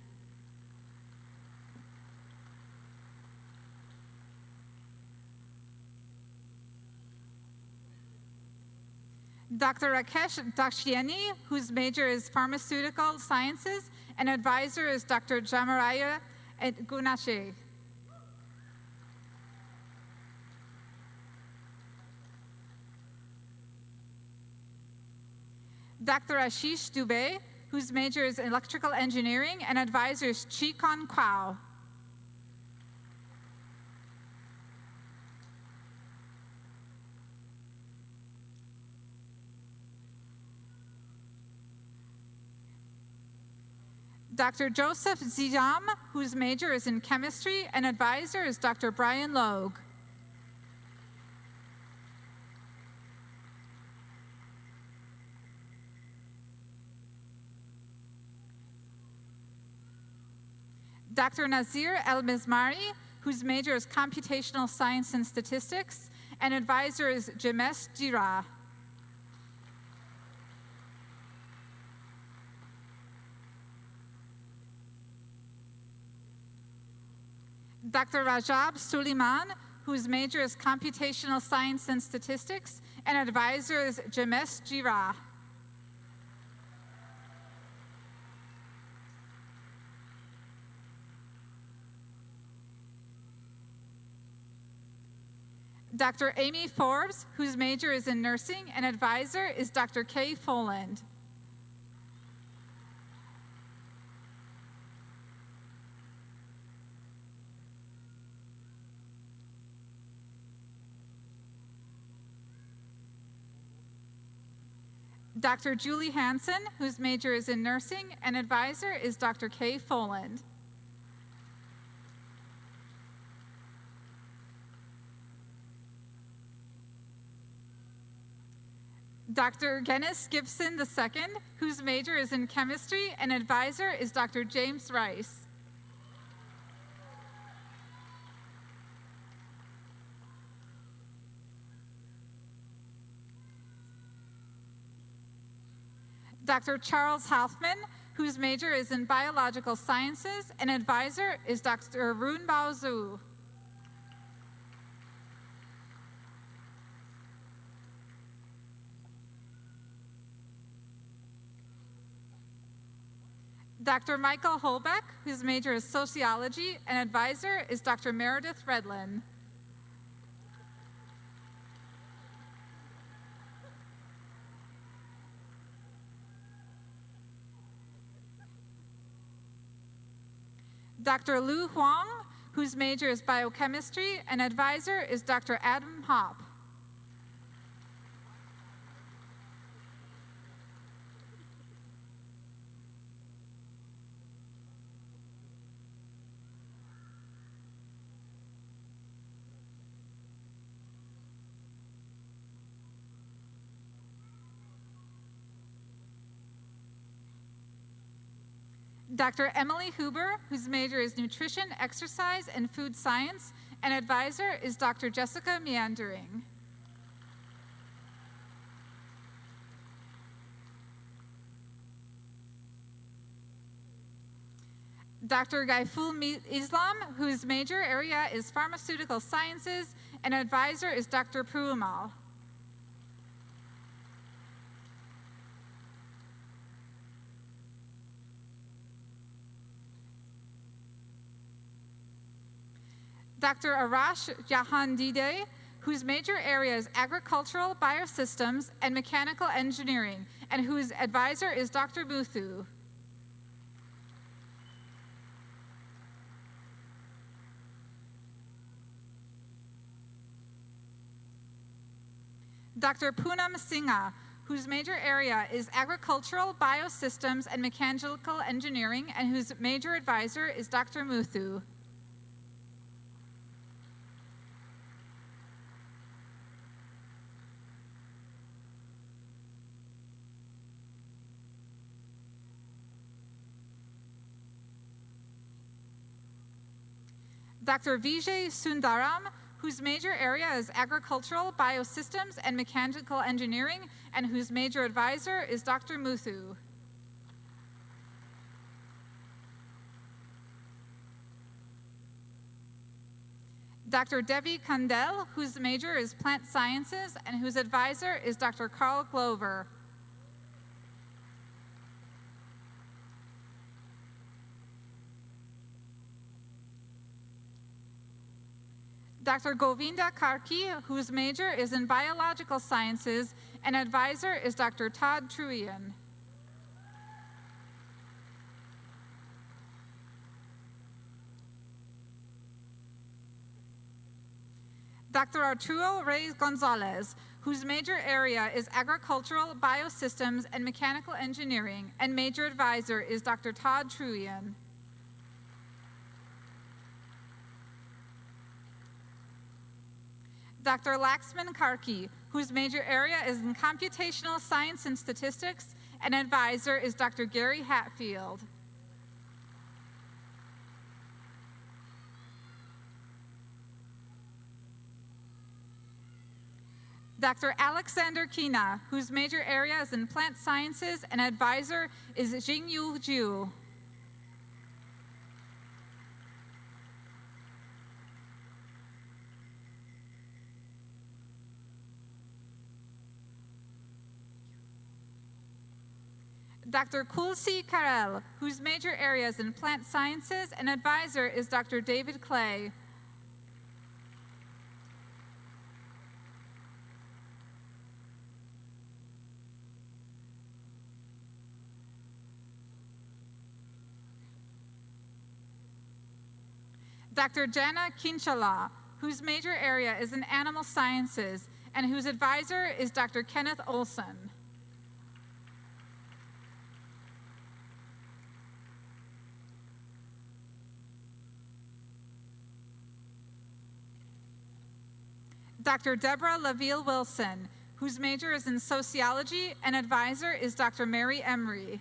Dr. Rakesh Dakshiani, whose major is Pharmaceutical Sciences, and advisor is Dr. Jamaraya Gunashe. Dr. Ashish Dubey, whose major is Electrical Engineering, and advisor is Chi-Kon Kwao. Dr. Joseph Ziyam, whose major is in Chemistry, and advisor is Dr. Brian Logue. Dr. Nazir El-Mizmari, whose major is Computational Science and Statistics, and advisor is Jamesh Jira. Dr. Rajab Suleiman, whose major is Computational Science and Statistics, and advisor is Jamesh Jira. Dr. Amy Forbes, whose major is in Nursing, and advisor is Dr. Kay Foland. Dr. Julie Hansen, whose major is in Nursing, and advisor is Dr. Kay Foland. Dr. Gennis Gibson II, whose major is in Chemistry, and advisor is Dr. James Rice. Dr. Charles Hoffman, whose major is in biological sciences, and advisor is Dr. Runbao Zhu. Dr. Michael Holbeck, whose major is sociology, and advisor is Dr. Meredith Redlin. Dr. Lu Huang, whose major is biochemistry, and advisor is Dr. Adam Hopp. Dr. Emily Huber, whose major is nutrition, exercise, and food science, and advisor is Dr. Jessica Meandering. Dr. Gaiful Islam, whose major area is pharmaceutical sciences, and advisor is Dr. Prumal. Dr. Arash Jahandide, whose major area is agricultural, biosystems, and mechanical engineering, and whose advisor is Dr. Muthu. Dr. Poonam Singha, whose major area is agricultural, biosystems, and mechanical engineering, and whose major advisor is Dr. Muthu. Dr. Vijay Sundaram, whose major area is agricultural, biosystems, and mechanical engineering, and whose major advisor is Dr. Muthu. Dr. Devi Kandel, whose major is plant sciences, and whose advisor is Dr. Carl Glover. Dr. Govinda Karki, whose major is in biological sciences, and advisor is Dr. Todd Truian. Dr. Arturo Reyes Gonzalez, whose major area is agricultural, biosystems, and mechanical engineering, and major advisor is Dr. Todd Truian. Dr. Laxman Karki, whose major area is in computational science and statistics, and advisor is Dr. Gary Hatfield. Dr. Alexander Kina, whose major area is in plant sciences, and advisor is Jingyu Jiu. Dr. Kulsi Karel, whose major area is in plant sciences, and advisor is Dr. David Clay. Dr. Jana Kinchala, whose major area is in animal sciences, and whose advisor is Dr. Kenneth Olson. Dr. Deborah LaVille Wilson, whose major is in sociology, and advisor is Dr. Mary Emery.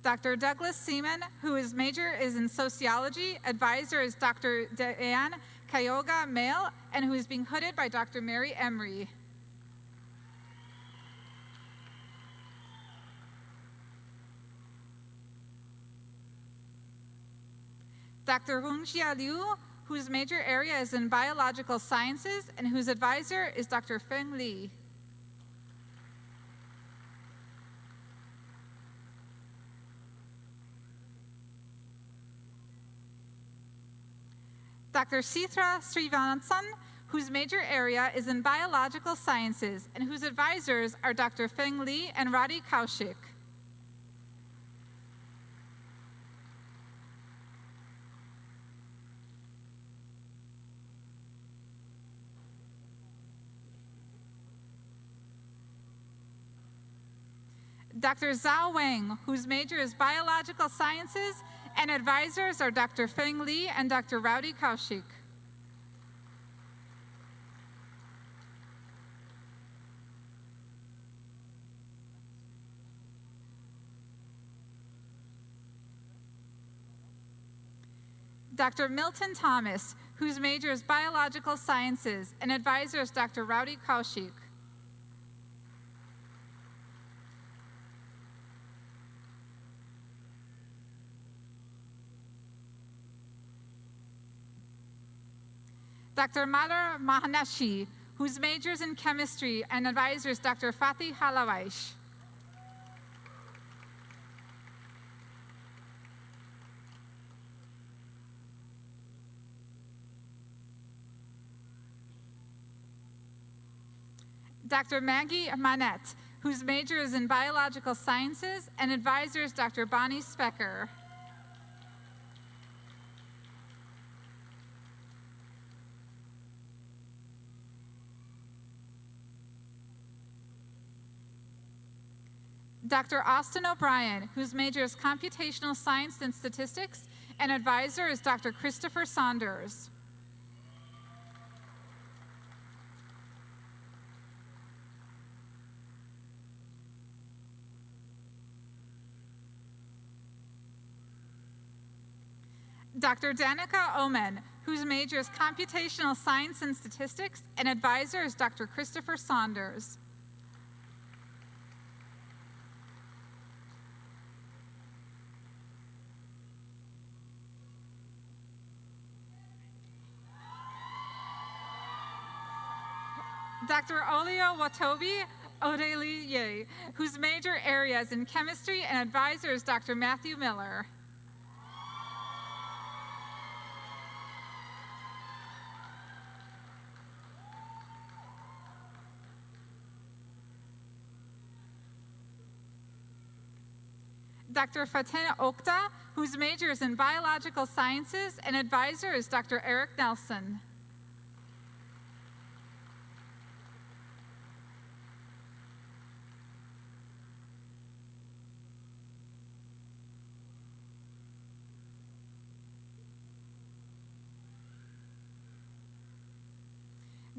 Dr. Douglas Seaman, whose major is in sociology. Advisor is Dr. Diane Kyoga Male, and who is being hooded by Dr. Mary Emery. Dr. Hungjia Liu, whose major area is in biological sciences, and whose advisor is Dr. Feng Li. Dr. Sithra Srivanathan, whose major area is in biological sciences, and whose advisors are Dr. Feng Li and Radhi Kaushik. Dr. Zhao Wang, whose major is biological sciences, and advisors are Dr. Feng Li and Dr. Radhi Kaushik. Dr. Milton Thomas, whose major is biological sciences, and advisor is Dr. Radhi Kaushik. Dr. Madar Mahanashi, whose major is in chemistry, and advisor is Dr. Fatih Halawaish. Dr. Maggie Manette, whose major is in biological sciences, and advisor is Dr. Bonnie Specker. Dr. Austin O'Brien, whose major is computational science and statistics, and advisor is Dr. Christopher Saunders. Dr. Danica Omen, whose major is computational science and statistics, and advisor is Dr. Christopher Saunders. Dr. Olio Watobi Odeliye, whose major area is in chemistry, and advisor is Dr. Matthew Miller. Dr. Fatina Okta, whose major is in biological sciences, and advisor is Dr. Eric Nelson.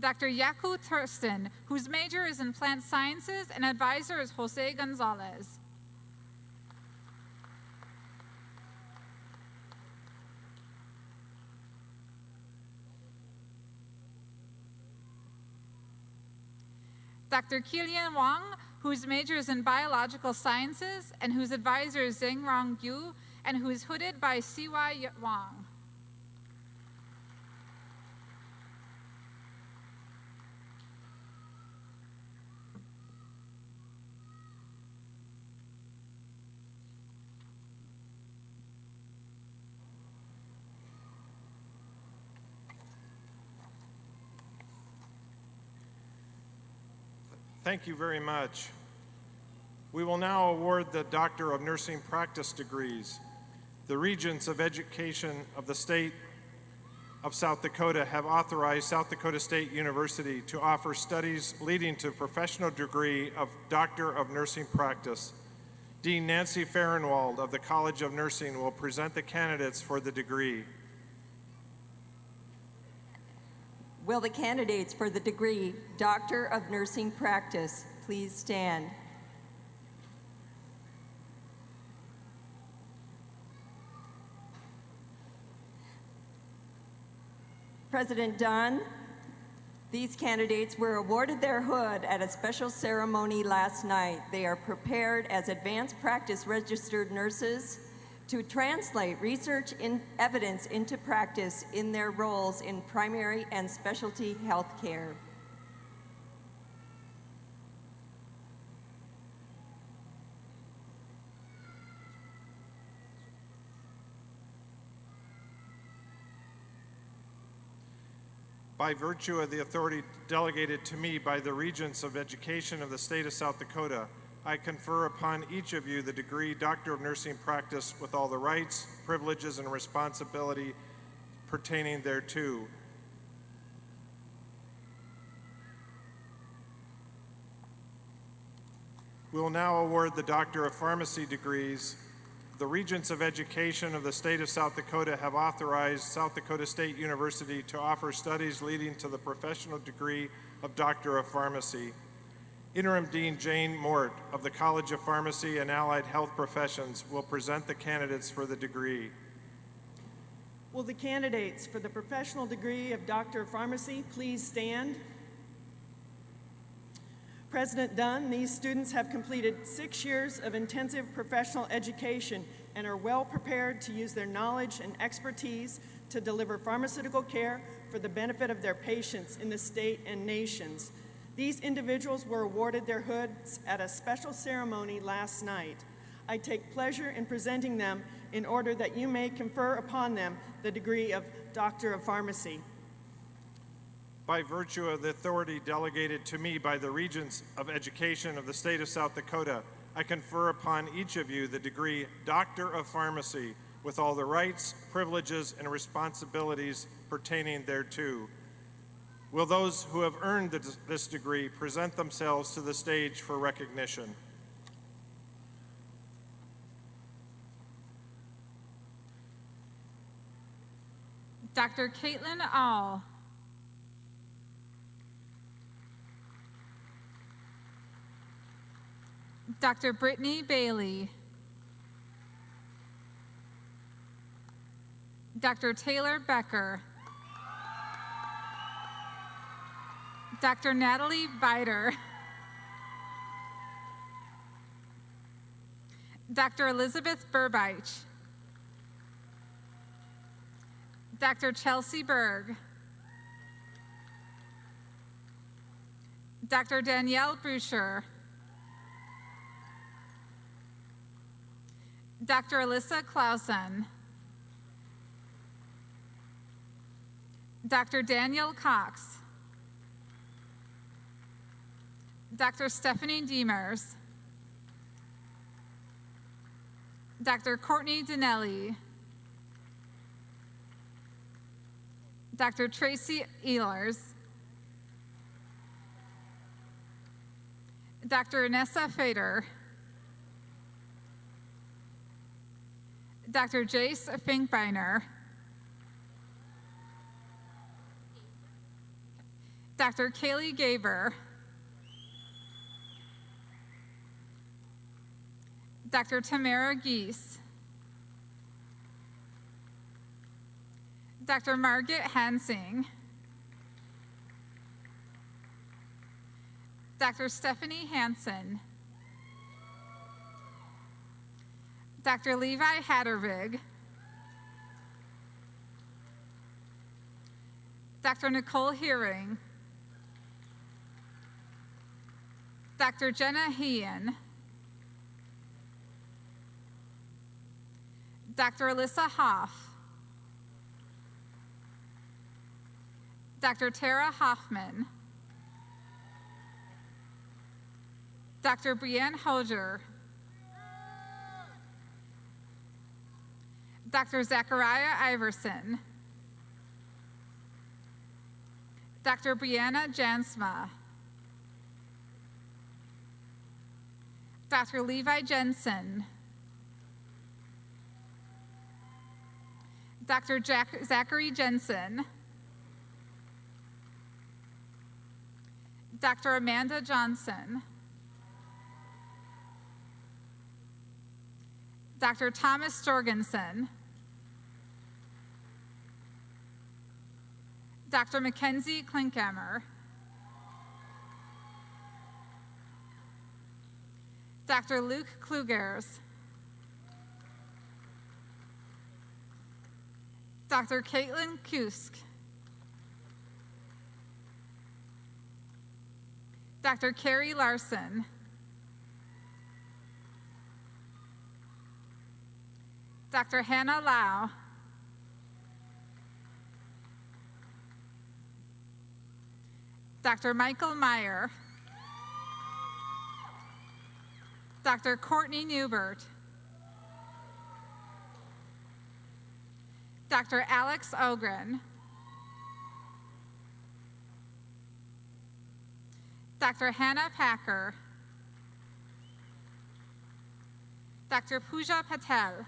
Dr. Yaku Thurston, whose major is in plant sciences, and advisor is Jose Gonzalez. Dr. Kilian Wang, whose major is in biological sciences, and whose advisor is Zheng Rong Yu, and who is hooded by Siwai Wang. Thank you very much. We will now award the Doctor of Nursing Practice degrees. The Regents of Education of the State of South Dakota have authorized South Dakota State University to offer studies leading to professional degree of Doctor of Nursing Practice. Dean Nancy Fahrenwald of the College of Nursing will present the candidates for the degree. Will the candidates for the degree Doctor of Nursing Practice please stand? President Dunn, these candidates were awarded their hood at a special ceremony last night. They are prepared as advanced practice registered nurses to translate research evidence into practice in their roles in primary and specialty health care. By virtue of the authority delegated to me by the Regents of Education of the state of South Dakota, I confer upon each of you the degree Doctor of Nursing Practice with all the rights, privileges, and responsibility pertaining thereto. We will now award the Doctor of Pharmacy degrees. The Regents of Education of the state of South Dakota have authorized South Dakota State University to offer studies leading to the professional degree of Doctor of Pharmacy. Interim Dean Jane Mort of the College of Pharmacy and Allied Health Professions will present the candidates for the degree. Will the candidates for the professional degree of Doctor of Pharmacy please stand? President Dunn, these students have completed 6 years of intensive professional education and are well prepared to use their knowledge and expertise to deliver pharmaceutical care for the benefit of their patients in the state and nations. These individuals were awarded their hoods at a special ceremony last night. I take pleasure in presenting them in order that you may confer upon them the degree of Doctor of Pharmacy. By virtue of the authority delegated to me by the Regents of Education of the state of South Dakota, I confer upon each of you the degree Doctor of Pharmacy with all the rights, privileges, and responsibilities pertaining thereto. Will those who have earned this degree present themselves to the stage for recognition? Dr. Caitlin All. Dr. Brittany Bailey. Dr. Taylor Becker. Dr. Natalie Bider. Dr. Elizabeth Burbich. Dr. Chelsea Berg. Dr. Danielle Bruscher. Dr. Alyssa Clausen. Dr. Daniel Cox. Dr. Stephanie Demers. Dr. Courtney Dinelli. Dr. Tracy Ehlers. Dr. Inessa Fader. Dr. Jace Finkbeiner. Dr. Kaylee Gaber. Dr. Tamara Geese. Dr. Margaret Hansing. Dr. Stephanie Hansen. Dr. Levi Hattervig. Dr. Nicole Hearing. Dr. Jenna Hean. Dr. Alyssa Hoff. Dr. Tara Hoffman. Dr. Brianne Hozier. Dr. Zachariah Iverson. Dr. Brianna Jansma. Dr. Levi Jensen. Dr. Zachary Jensen. Dr. Amanda Johnson. Dr. Thomas Jorgensen. Dr. Mackenzie Klinkhammer, Dr. Luke Klugers, Dr. Caitlin Kusk, Dr. Carrie Larson, Dr. Hannah Lau, Dr. Michael Meyer, Dr. Courtney Newbert, Dr. Alex Ogren, Dr. Hannah Packer, Dr. Pooja Patel,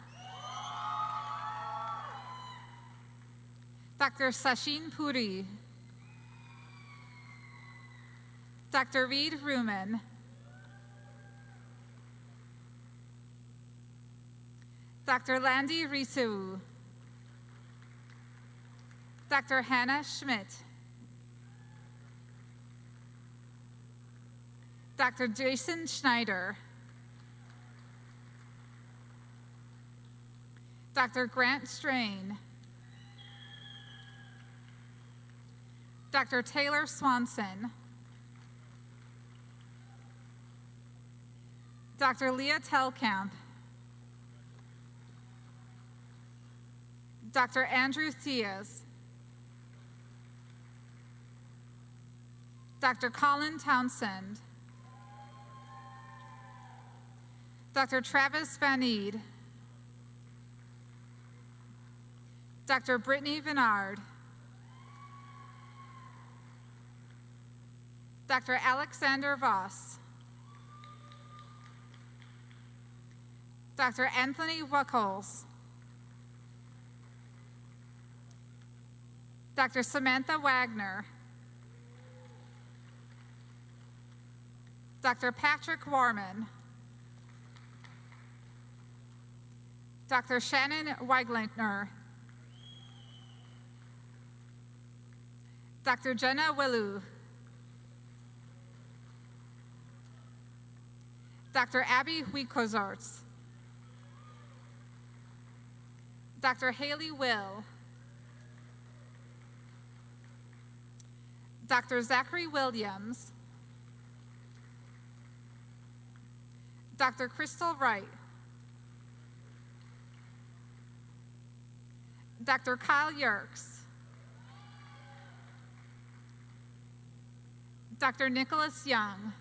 Dr. Sachin Puri, Dr. Reed Ruman, Dr. Landy Risu, Dr. Hannah Schmidt, Dr. Jason Schneider, Dr. Grant Strain, Dr. Taylor Swanson, Dr. Leah Telkamp, Dr. Andrew Theas, Dr. Colin Townsend, Dr. Travis Van Eed, Dr. Brittany Vinard, Dr. Alexander Voss, Dr. Anthony Wuckles, Dr. Samantha Wagner, Dr. Patrick Warman, Dr. Shannon Weiglentner, Dr. Jenna Willu, Dr. Abby Huikozarts, Dr. Haley Will, Dr. Zachary Williams, Dr. Crystal Wright, Dr. Kyle Yerkes, Dr. Nicholas Young,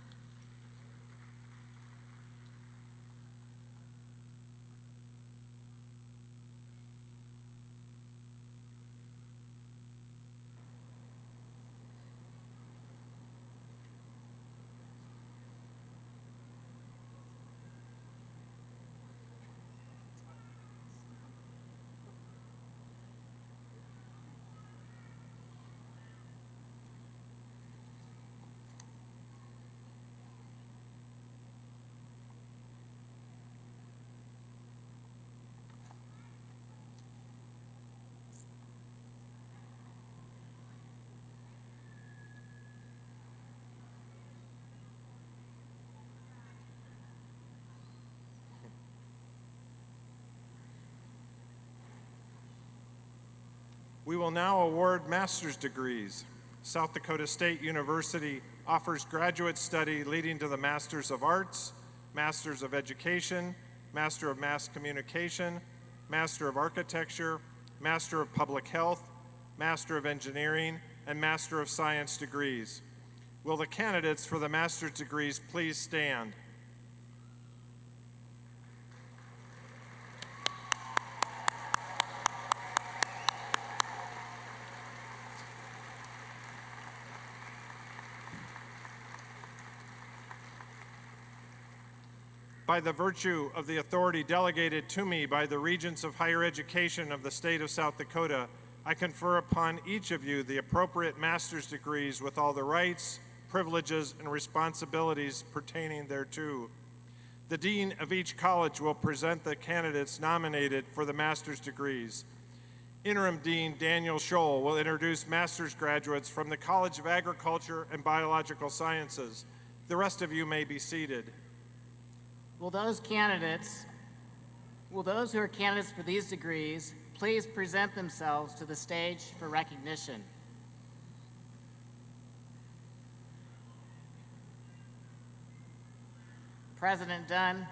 We will now award master's degrees. South Dakota State University offers graduate study leading to the Masters of Arts, Masters of Education, Master of Mass Communication, Master of Architecture, Master of Public Health, Master of Engineering, and Master of Science degrees. Will the candidates for the master's degrees please stand? By the virtue of the authority delegated to me by the Regents of Higher Education of the state of South Dakota, I confer upon each of you the appropriate master's degrees with all the rights, privileges, and responsibilities pertaining thereto. The dean of each college will present the candidates nominated for the master's degrees. Interim Dean Daniel Scholl will introduce master's graduates from the College of Agriculture and Biological Sciences. The rest of you may be seated. Will those who are candidates for these degrees please present themselves to the stage for recognition? President Dunn,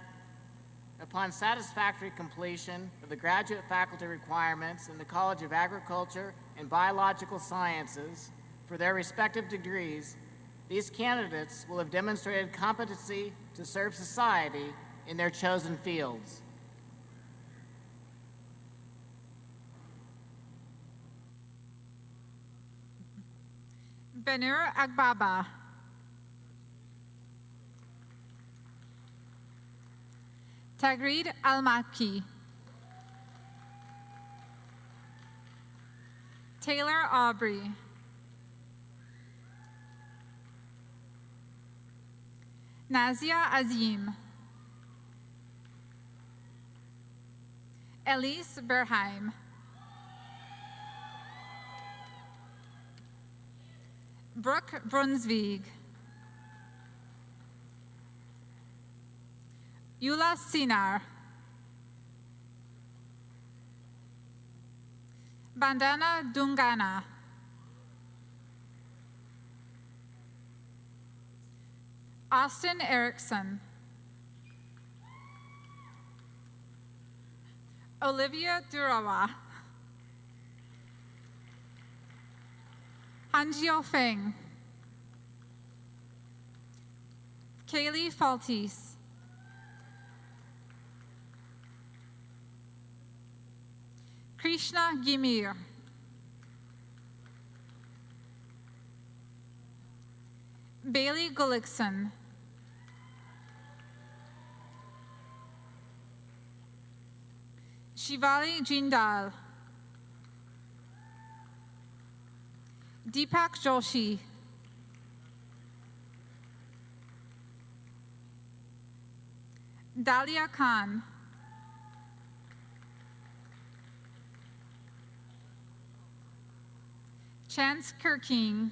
upon satisfactory completion of the graduate faculty requirements in the College of Agriculture and Biological Sciences for their respective degrees, these candidates will have demonstrated competency to serve society in their chosen fields. Benur Agbaba. Tagreed Almaki. Taylor Aubrey. Nazia Azim. Elise Berheim. Brooke Brunsvig. Eula Sinar. Bandana Dungana. Austin Erickson. Olivia Durowah. Hanjio Feng. Kaylee Faltis. Krishna Gimir. Bailey Gullickson. Shivali Jindal. Deepak Joshi. Dalia Khan. Chance Kirking.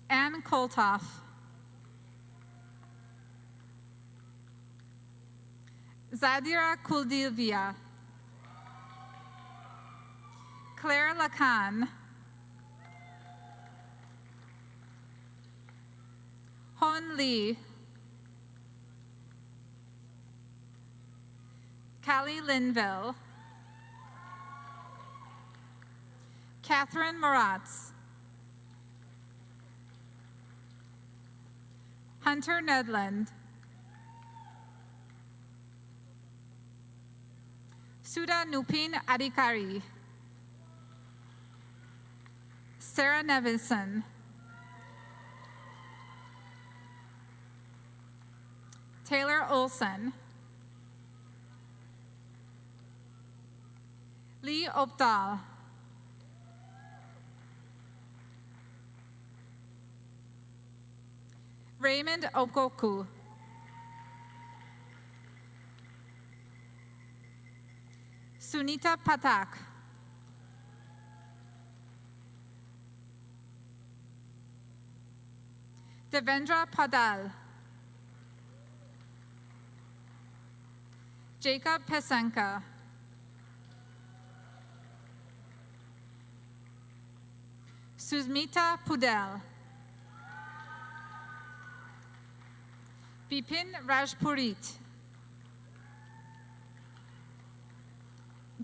Ann Koltoff. Zadira Kuldilvia. Claire Lacan. Hon Lee. Callie Linville. Catherine Moratz. Hunter Nedland. Sudha Nupin Adhikari. Sarah Nevison. Taylor Olson. Lee Opdal. Raymond Okoku. Sunita Patak. Devendra Padal. Jacob Pesenka. Susmita Pudel. Bipin Rajpurit.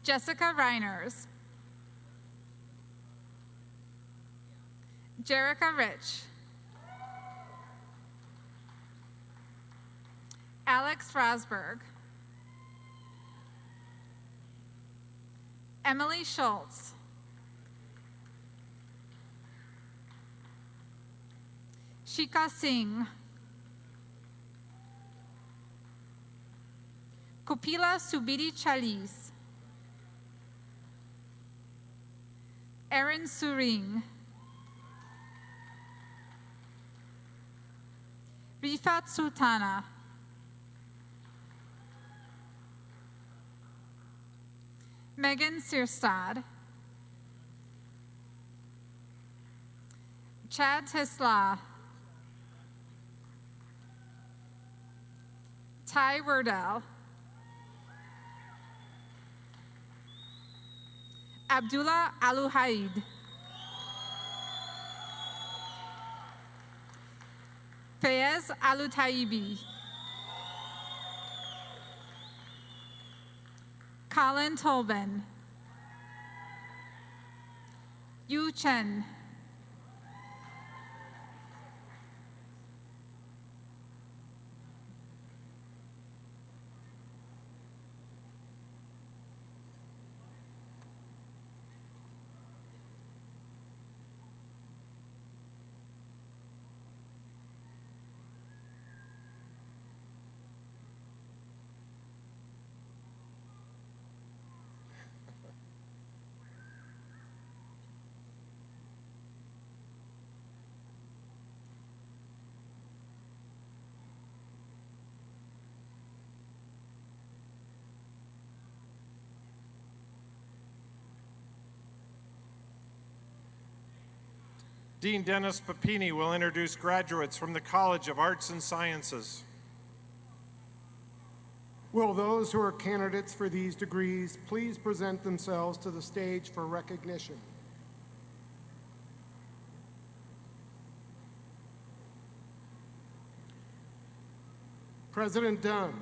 Jessica Reiners. Jerica Rich. Alex Rosberg. Emily Schultz. Shika Singh. Kopila Subiri Chalis. Erin Suring. Rifat Sultana. Megan Searstad, Chad Tisla, Ty Werdell, Abdullah Aluhaid, Fayez Alutaibi, Colin Tolben, Yu Chen, Dean Dennis Papini will introduce graduates from the College of Arts and Sciences. Will those who are candidates for these degrees please present themselves to the stage for recognition? President Dunn,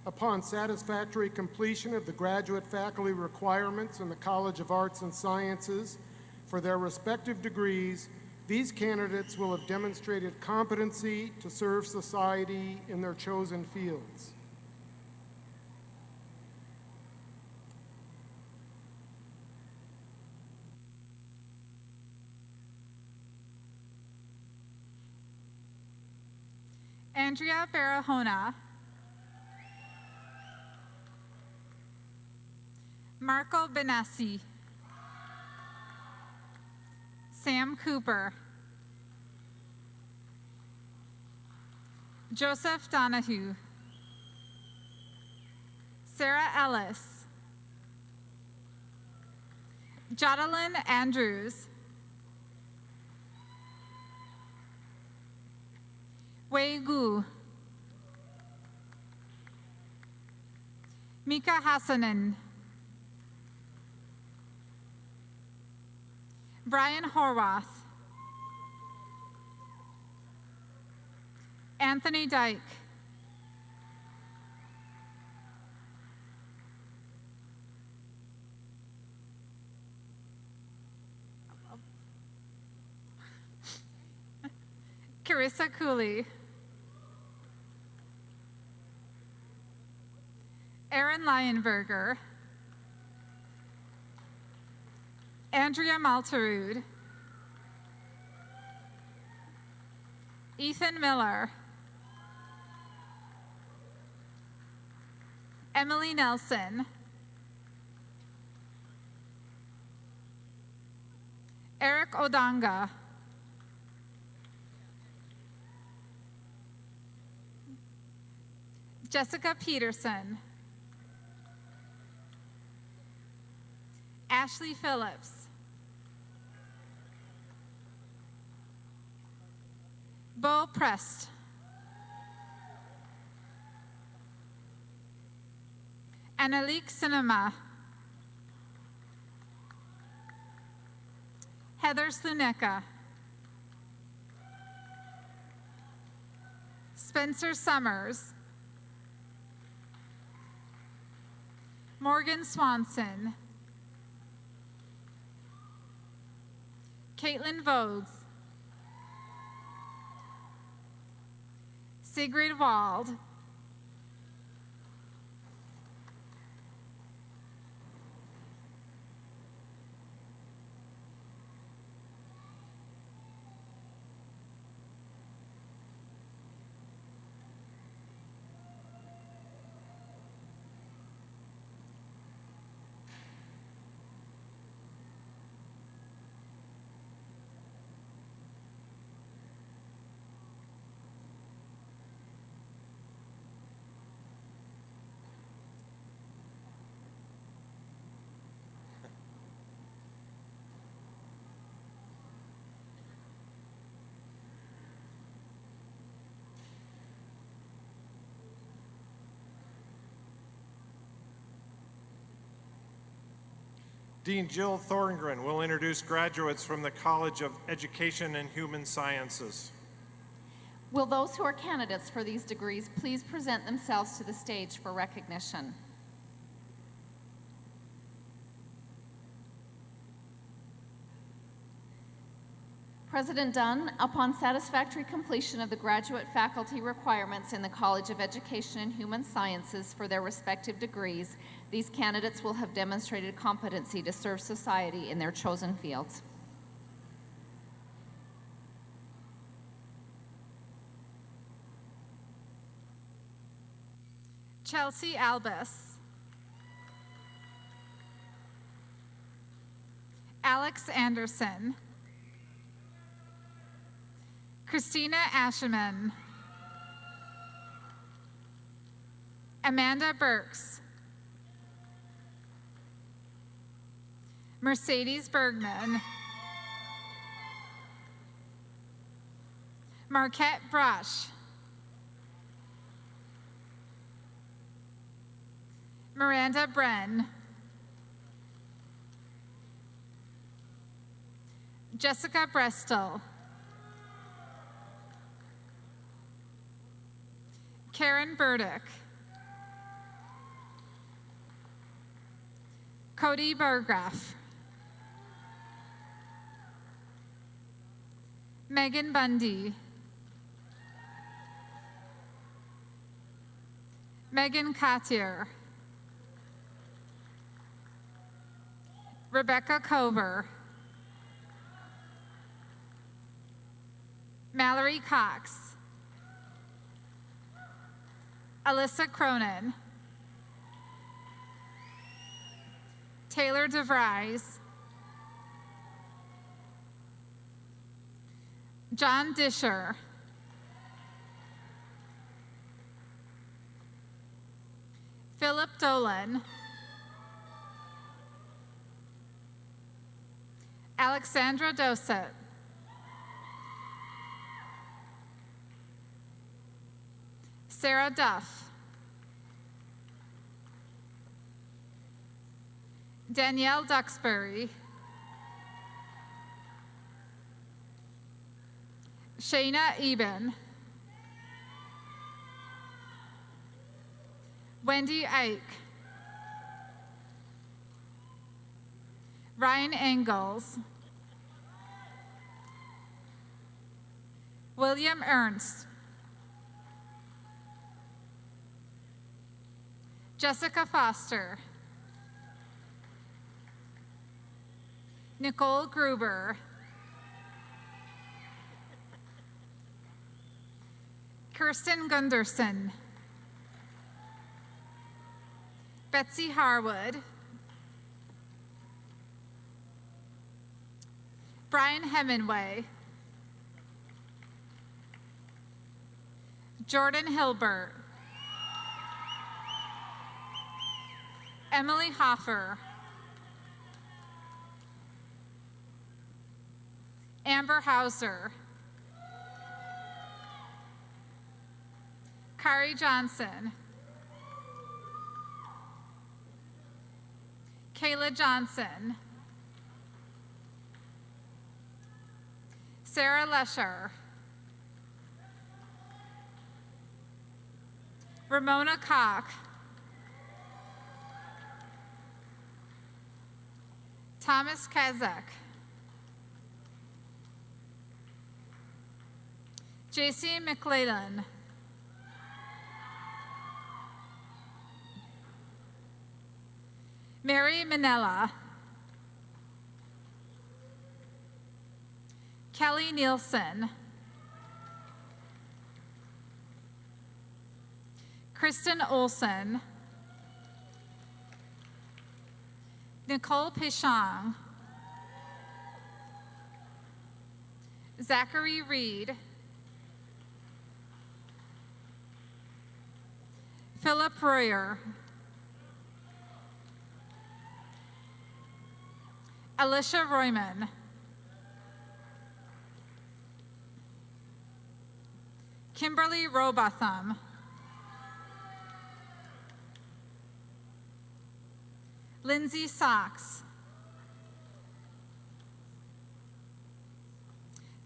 upon satisfactory completion of the graduate faculty requirements in the College of Arts and Sciences for their respective degrees, these candidates will have demonstrated competency to serve society in their chosen fields. Andrea Barahona, Marco Benassi, Sam Cooper, Joseph Donahue, Sarah Ellis, Jodalyn Andrews, Wei Gu, Mika Hassanen, Brian Horwath, Anthony Dyke, Carissa Cooley, Aaron Lionberger, Andrea Malterud, Ethan Miller, Emily Nelson, Eric Odanga, Jessica Peterson, Ashley Phillips, Bo Prest, Annalique Cinema, Heather Sluneka, Spencer Summers, Morgan Swanson, Caitlin Vogues, Sigrid Wald, Dean Jill Thorngren will introduce graduates from the College of Education and Human Sciences. Will those who are candidates for these degrees please present themselves to the stage for recognition? President Dunn, upon satisfactory completion of the graduate faculty requirements in the College of Education and Human Sciences for their respective degrees, these candidates will have demonstrated competency to serve society in their chosen fields. Chelsea Albus. Alex Anderson. Christina Asheman. Amanda Burks. Mercedes Bergman. Marquette Brush. Miranda Bren. Jessica Brestel. Karen Burdick. Cody Burgraff. Megan Bundy. Megan Cottier. Rebecca Cover. Mallory Cox. Alyssa Cronin. Taylor DeVries. John Disher. Philip Dolan. Alexandra Dosset. Sarah Duff. Danielle Duxbury. Shayna Eben. Wendy Ike. Ryan Engels. William Ernst. Jessica Foster. Nicole Gruber. Kirsten Gunderson. Betsy Harwood. Brian Hemingway. Jordan Hilbert. Emily Hoffer. Amber Hauser. Kari Johnson. Kayla Johnson. Sarah Lesher. Ramona Koch. Thomas Kazak. JC McClellan. Mary Manella. Kelly Nielsen. Kristen Olson. Nicole Pichon. Zachary Reed. Philip Royer. Alicia Royman. Kimberly Robotham. Lindsay Socks.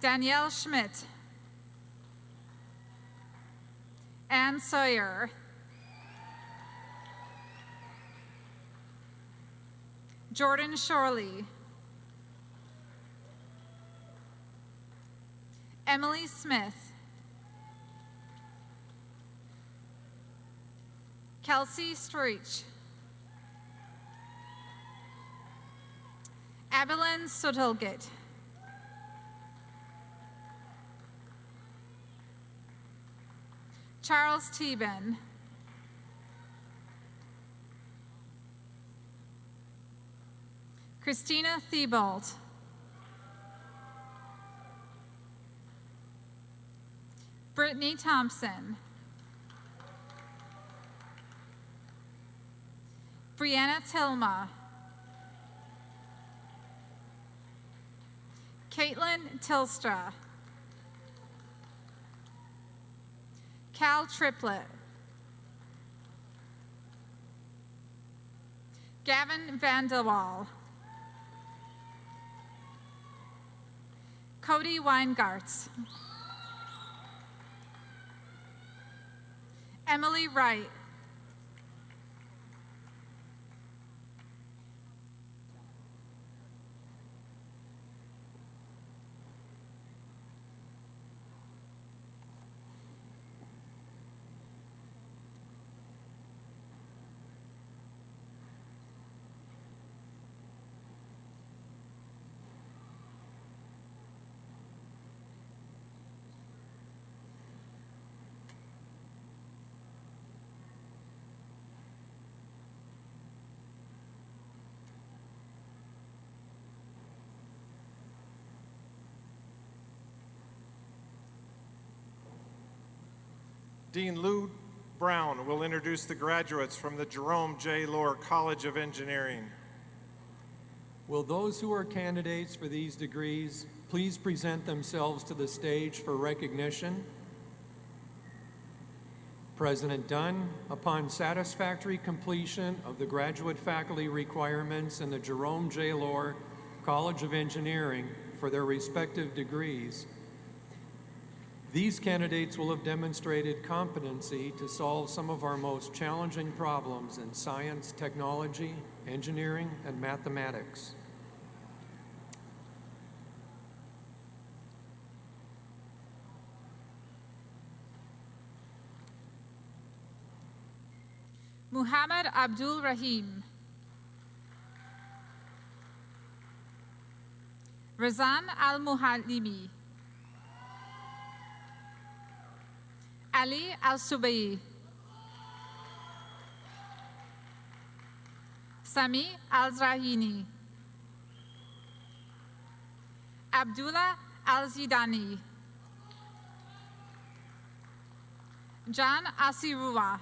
Danielle Schmidt, Ann Sawyer, Jordan Shorley, Emily Smith, Kelsey Streich, Abilene Sotilgate, Charles Teben, Christina Thibault, Brittany Thompson, Brianna Tilma, Caitlin Tilstra, Cal Triplett, Gavin Vanderwall, Cody Weingartz, Emily Wright, Dean Lou Brown will introduce the graduates from the Jerome J. Lohr College of Engineering. Will those who are candidates for these degrees please present themselves to the stage for recognition? President Dunn, upon satisfactory completion of the graduate faculty requirements in the Jerome J. Lohr College of Engineering for their respective degrees, these candidates will have demonstrated competency to solve some of our most challenging problems in science, technology, engineering, and mathematics. Muhammad Abdul Rahim, Razan Al-Muhallimi, Ali Al-Subai, Sami Al-Zrahini, Abdullah Al-Zidani, John Asirua,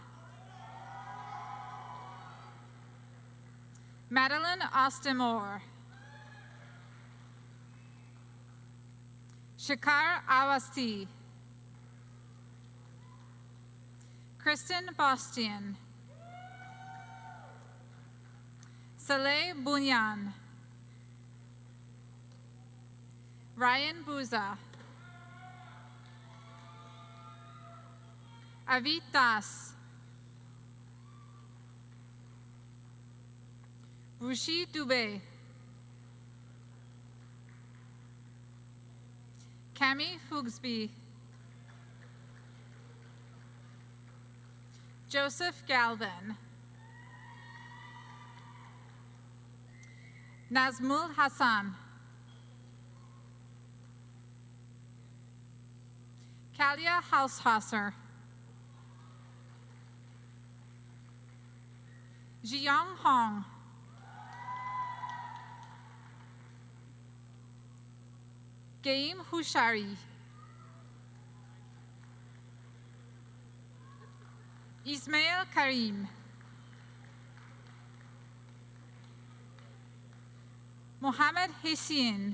Madeline Ostemore, Shikar Awasti, Kristen Bostian, Saleh Bunyan, Ryan Buza, Avit Das, Rushi Dubé, Cami Fugsby, Joseph Galvin, Nazmul Hassan, Kalia Haushasser, Jiyoung Hong, Gaim Hushari, Ismail Karim, Mohammed Hissien,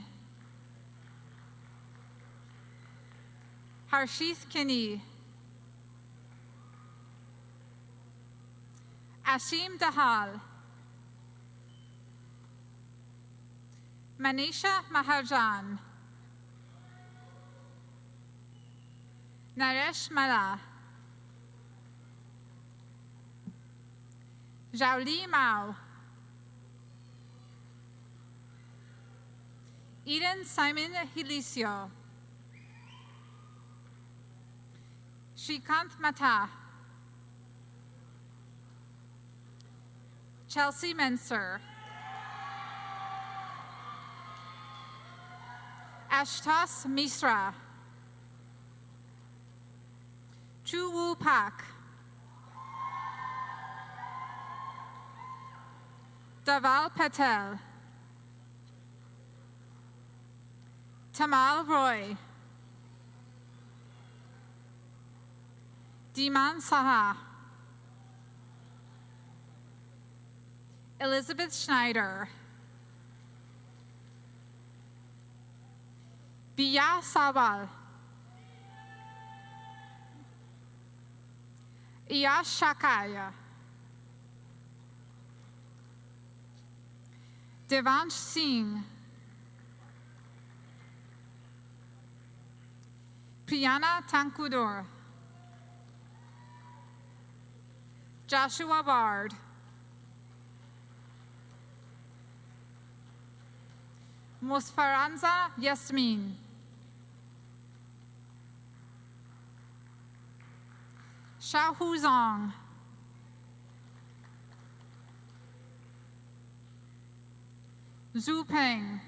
Harshith Kini, Ashim Dahal, Manisha Maharjan, Naresh Mala, Zhaoli Mao, Eden Simon Hilicio, Shrikant Mata, Chelsea Mensur, Ashtos Misra, Chu Woo Pak, Daval Patel, Tamal Roy, Diman Saha, Elizabeth Schneider, Biya Sawal, Iyash Shakaya, Devansh Singh, Priyana Tankudur, Joshua Bard, Musfaranza Yasmin, Xiaohu Zong, Zhu Peng,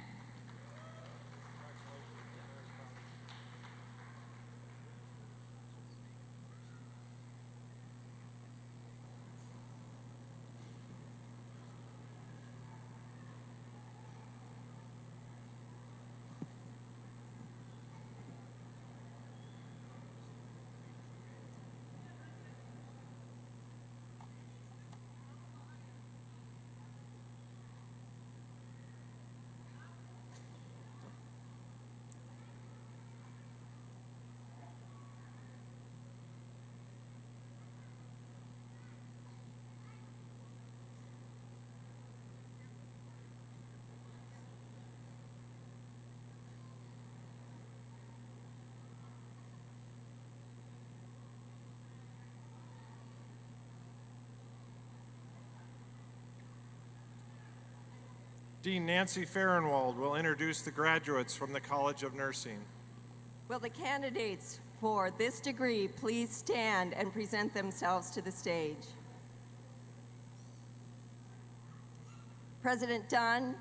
Dean Nancy Fahrenwald will introduce the graduates from the College of Nursing. Will the candidates for this degree please stand and present themselves to the stage? President Dunn,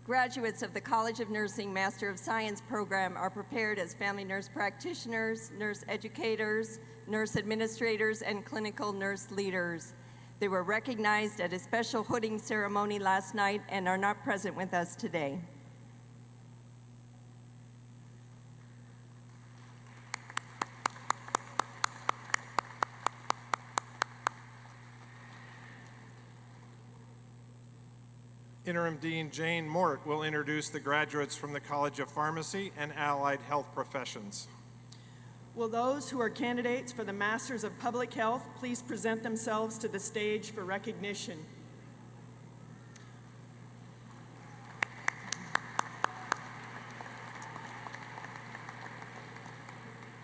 graduates of the College of Nursing Master of Science program are prepared as family nurse practitioners, nurse educators, nurse administrators, and clinical nurse leaders. They were recognized at a special hooding ceremony last night and are not present with us today. Interim Dean Jane Mort will introduce the graduates from the College of Pharmacy and Allied Health Professions. Will those who are candidates for the Masters of Public Health please present themselves to the stage for recognition?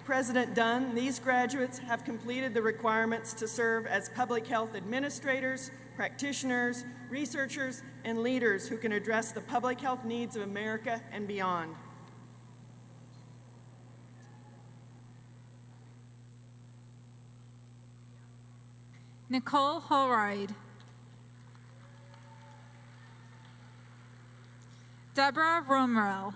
President Dunn, these graduates have completed the requirements to serve as public health administrators, practitioners, researchers, and leaders who can address the public health needs of America and beyond. Nicole Holroyd, Deborah Romero,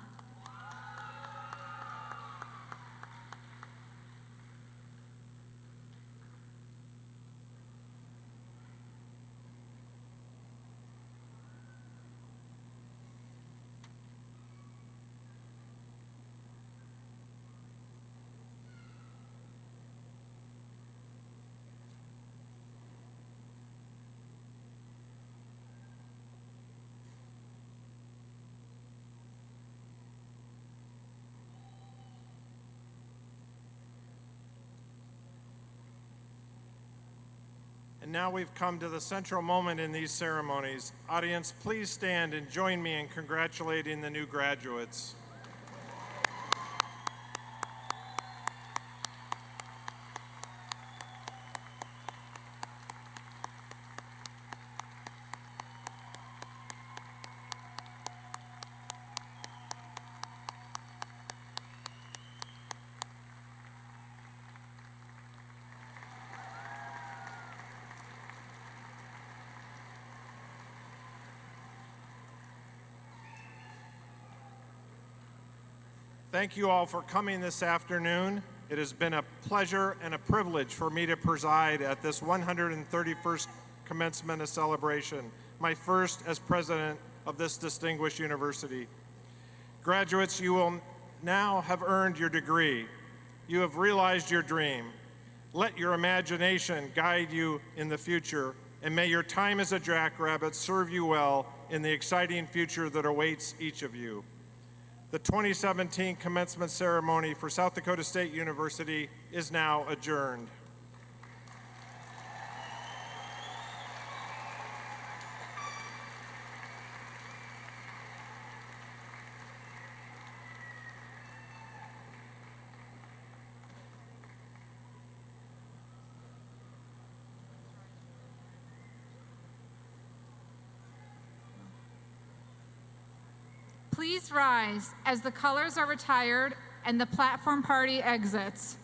And now we've come to the central moment in these ceremonies. Audience, please stand and join me in congratulating the new graduates. Thank you all for coming this afternoon. It has been a pleasure and a privilege for me to preside at this 131st commencement celebration, my first as president of this distinguished university. Graduates, you will now have earned your degree. You have realized your dream. Let your imagination guide you in the future, and may your time as a jackrabbit serve you well in the exciting future that awaits each of you. The 2017 commencement ceremony for South Dakota State University is now adjourned. Please rise as the colors are retired and the platform party exits.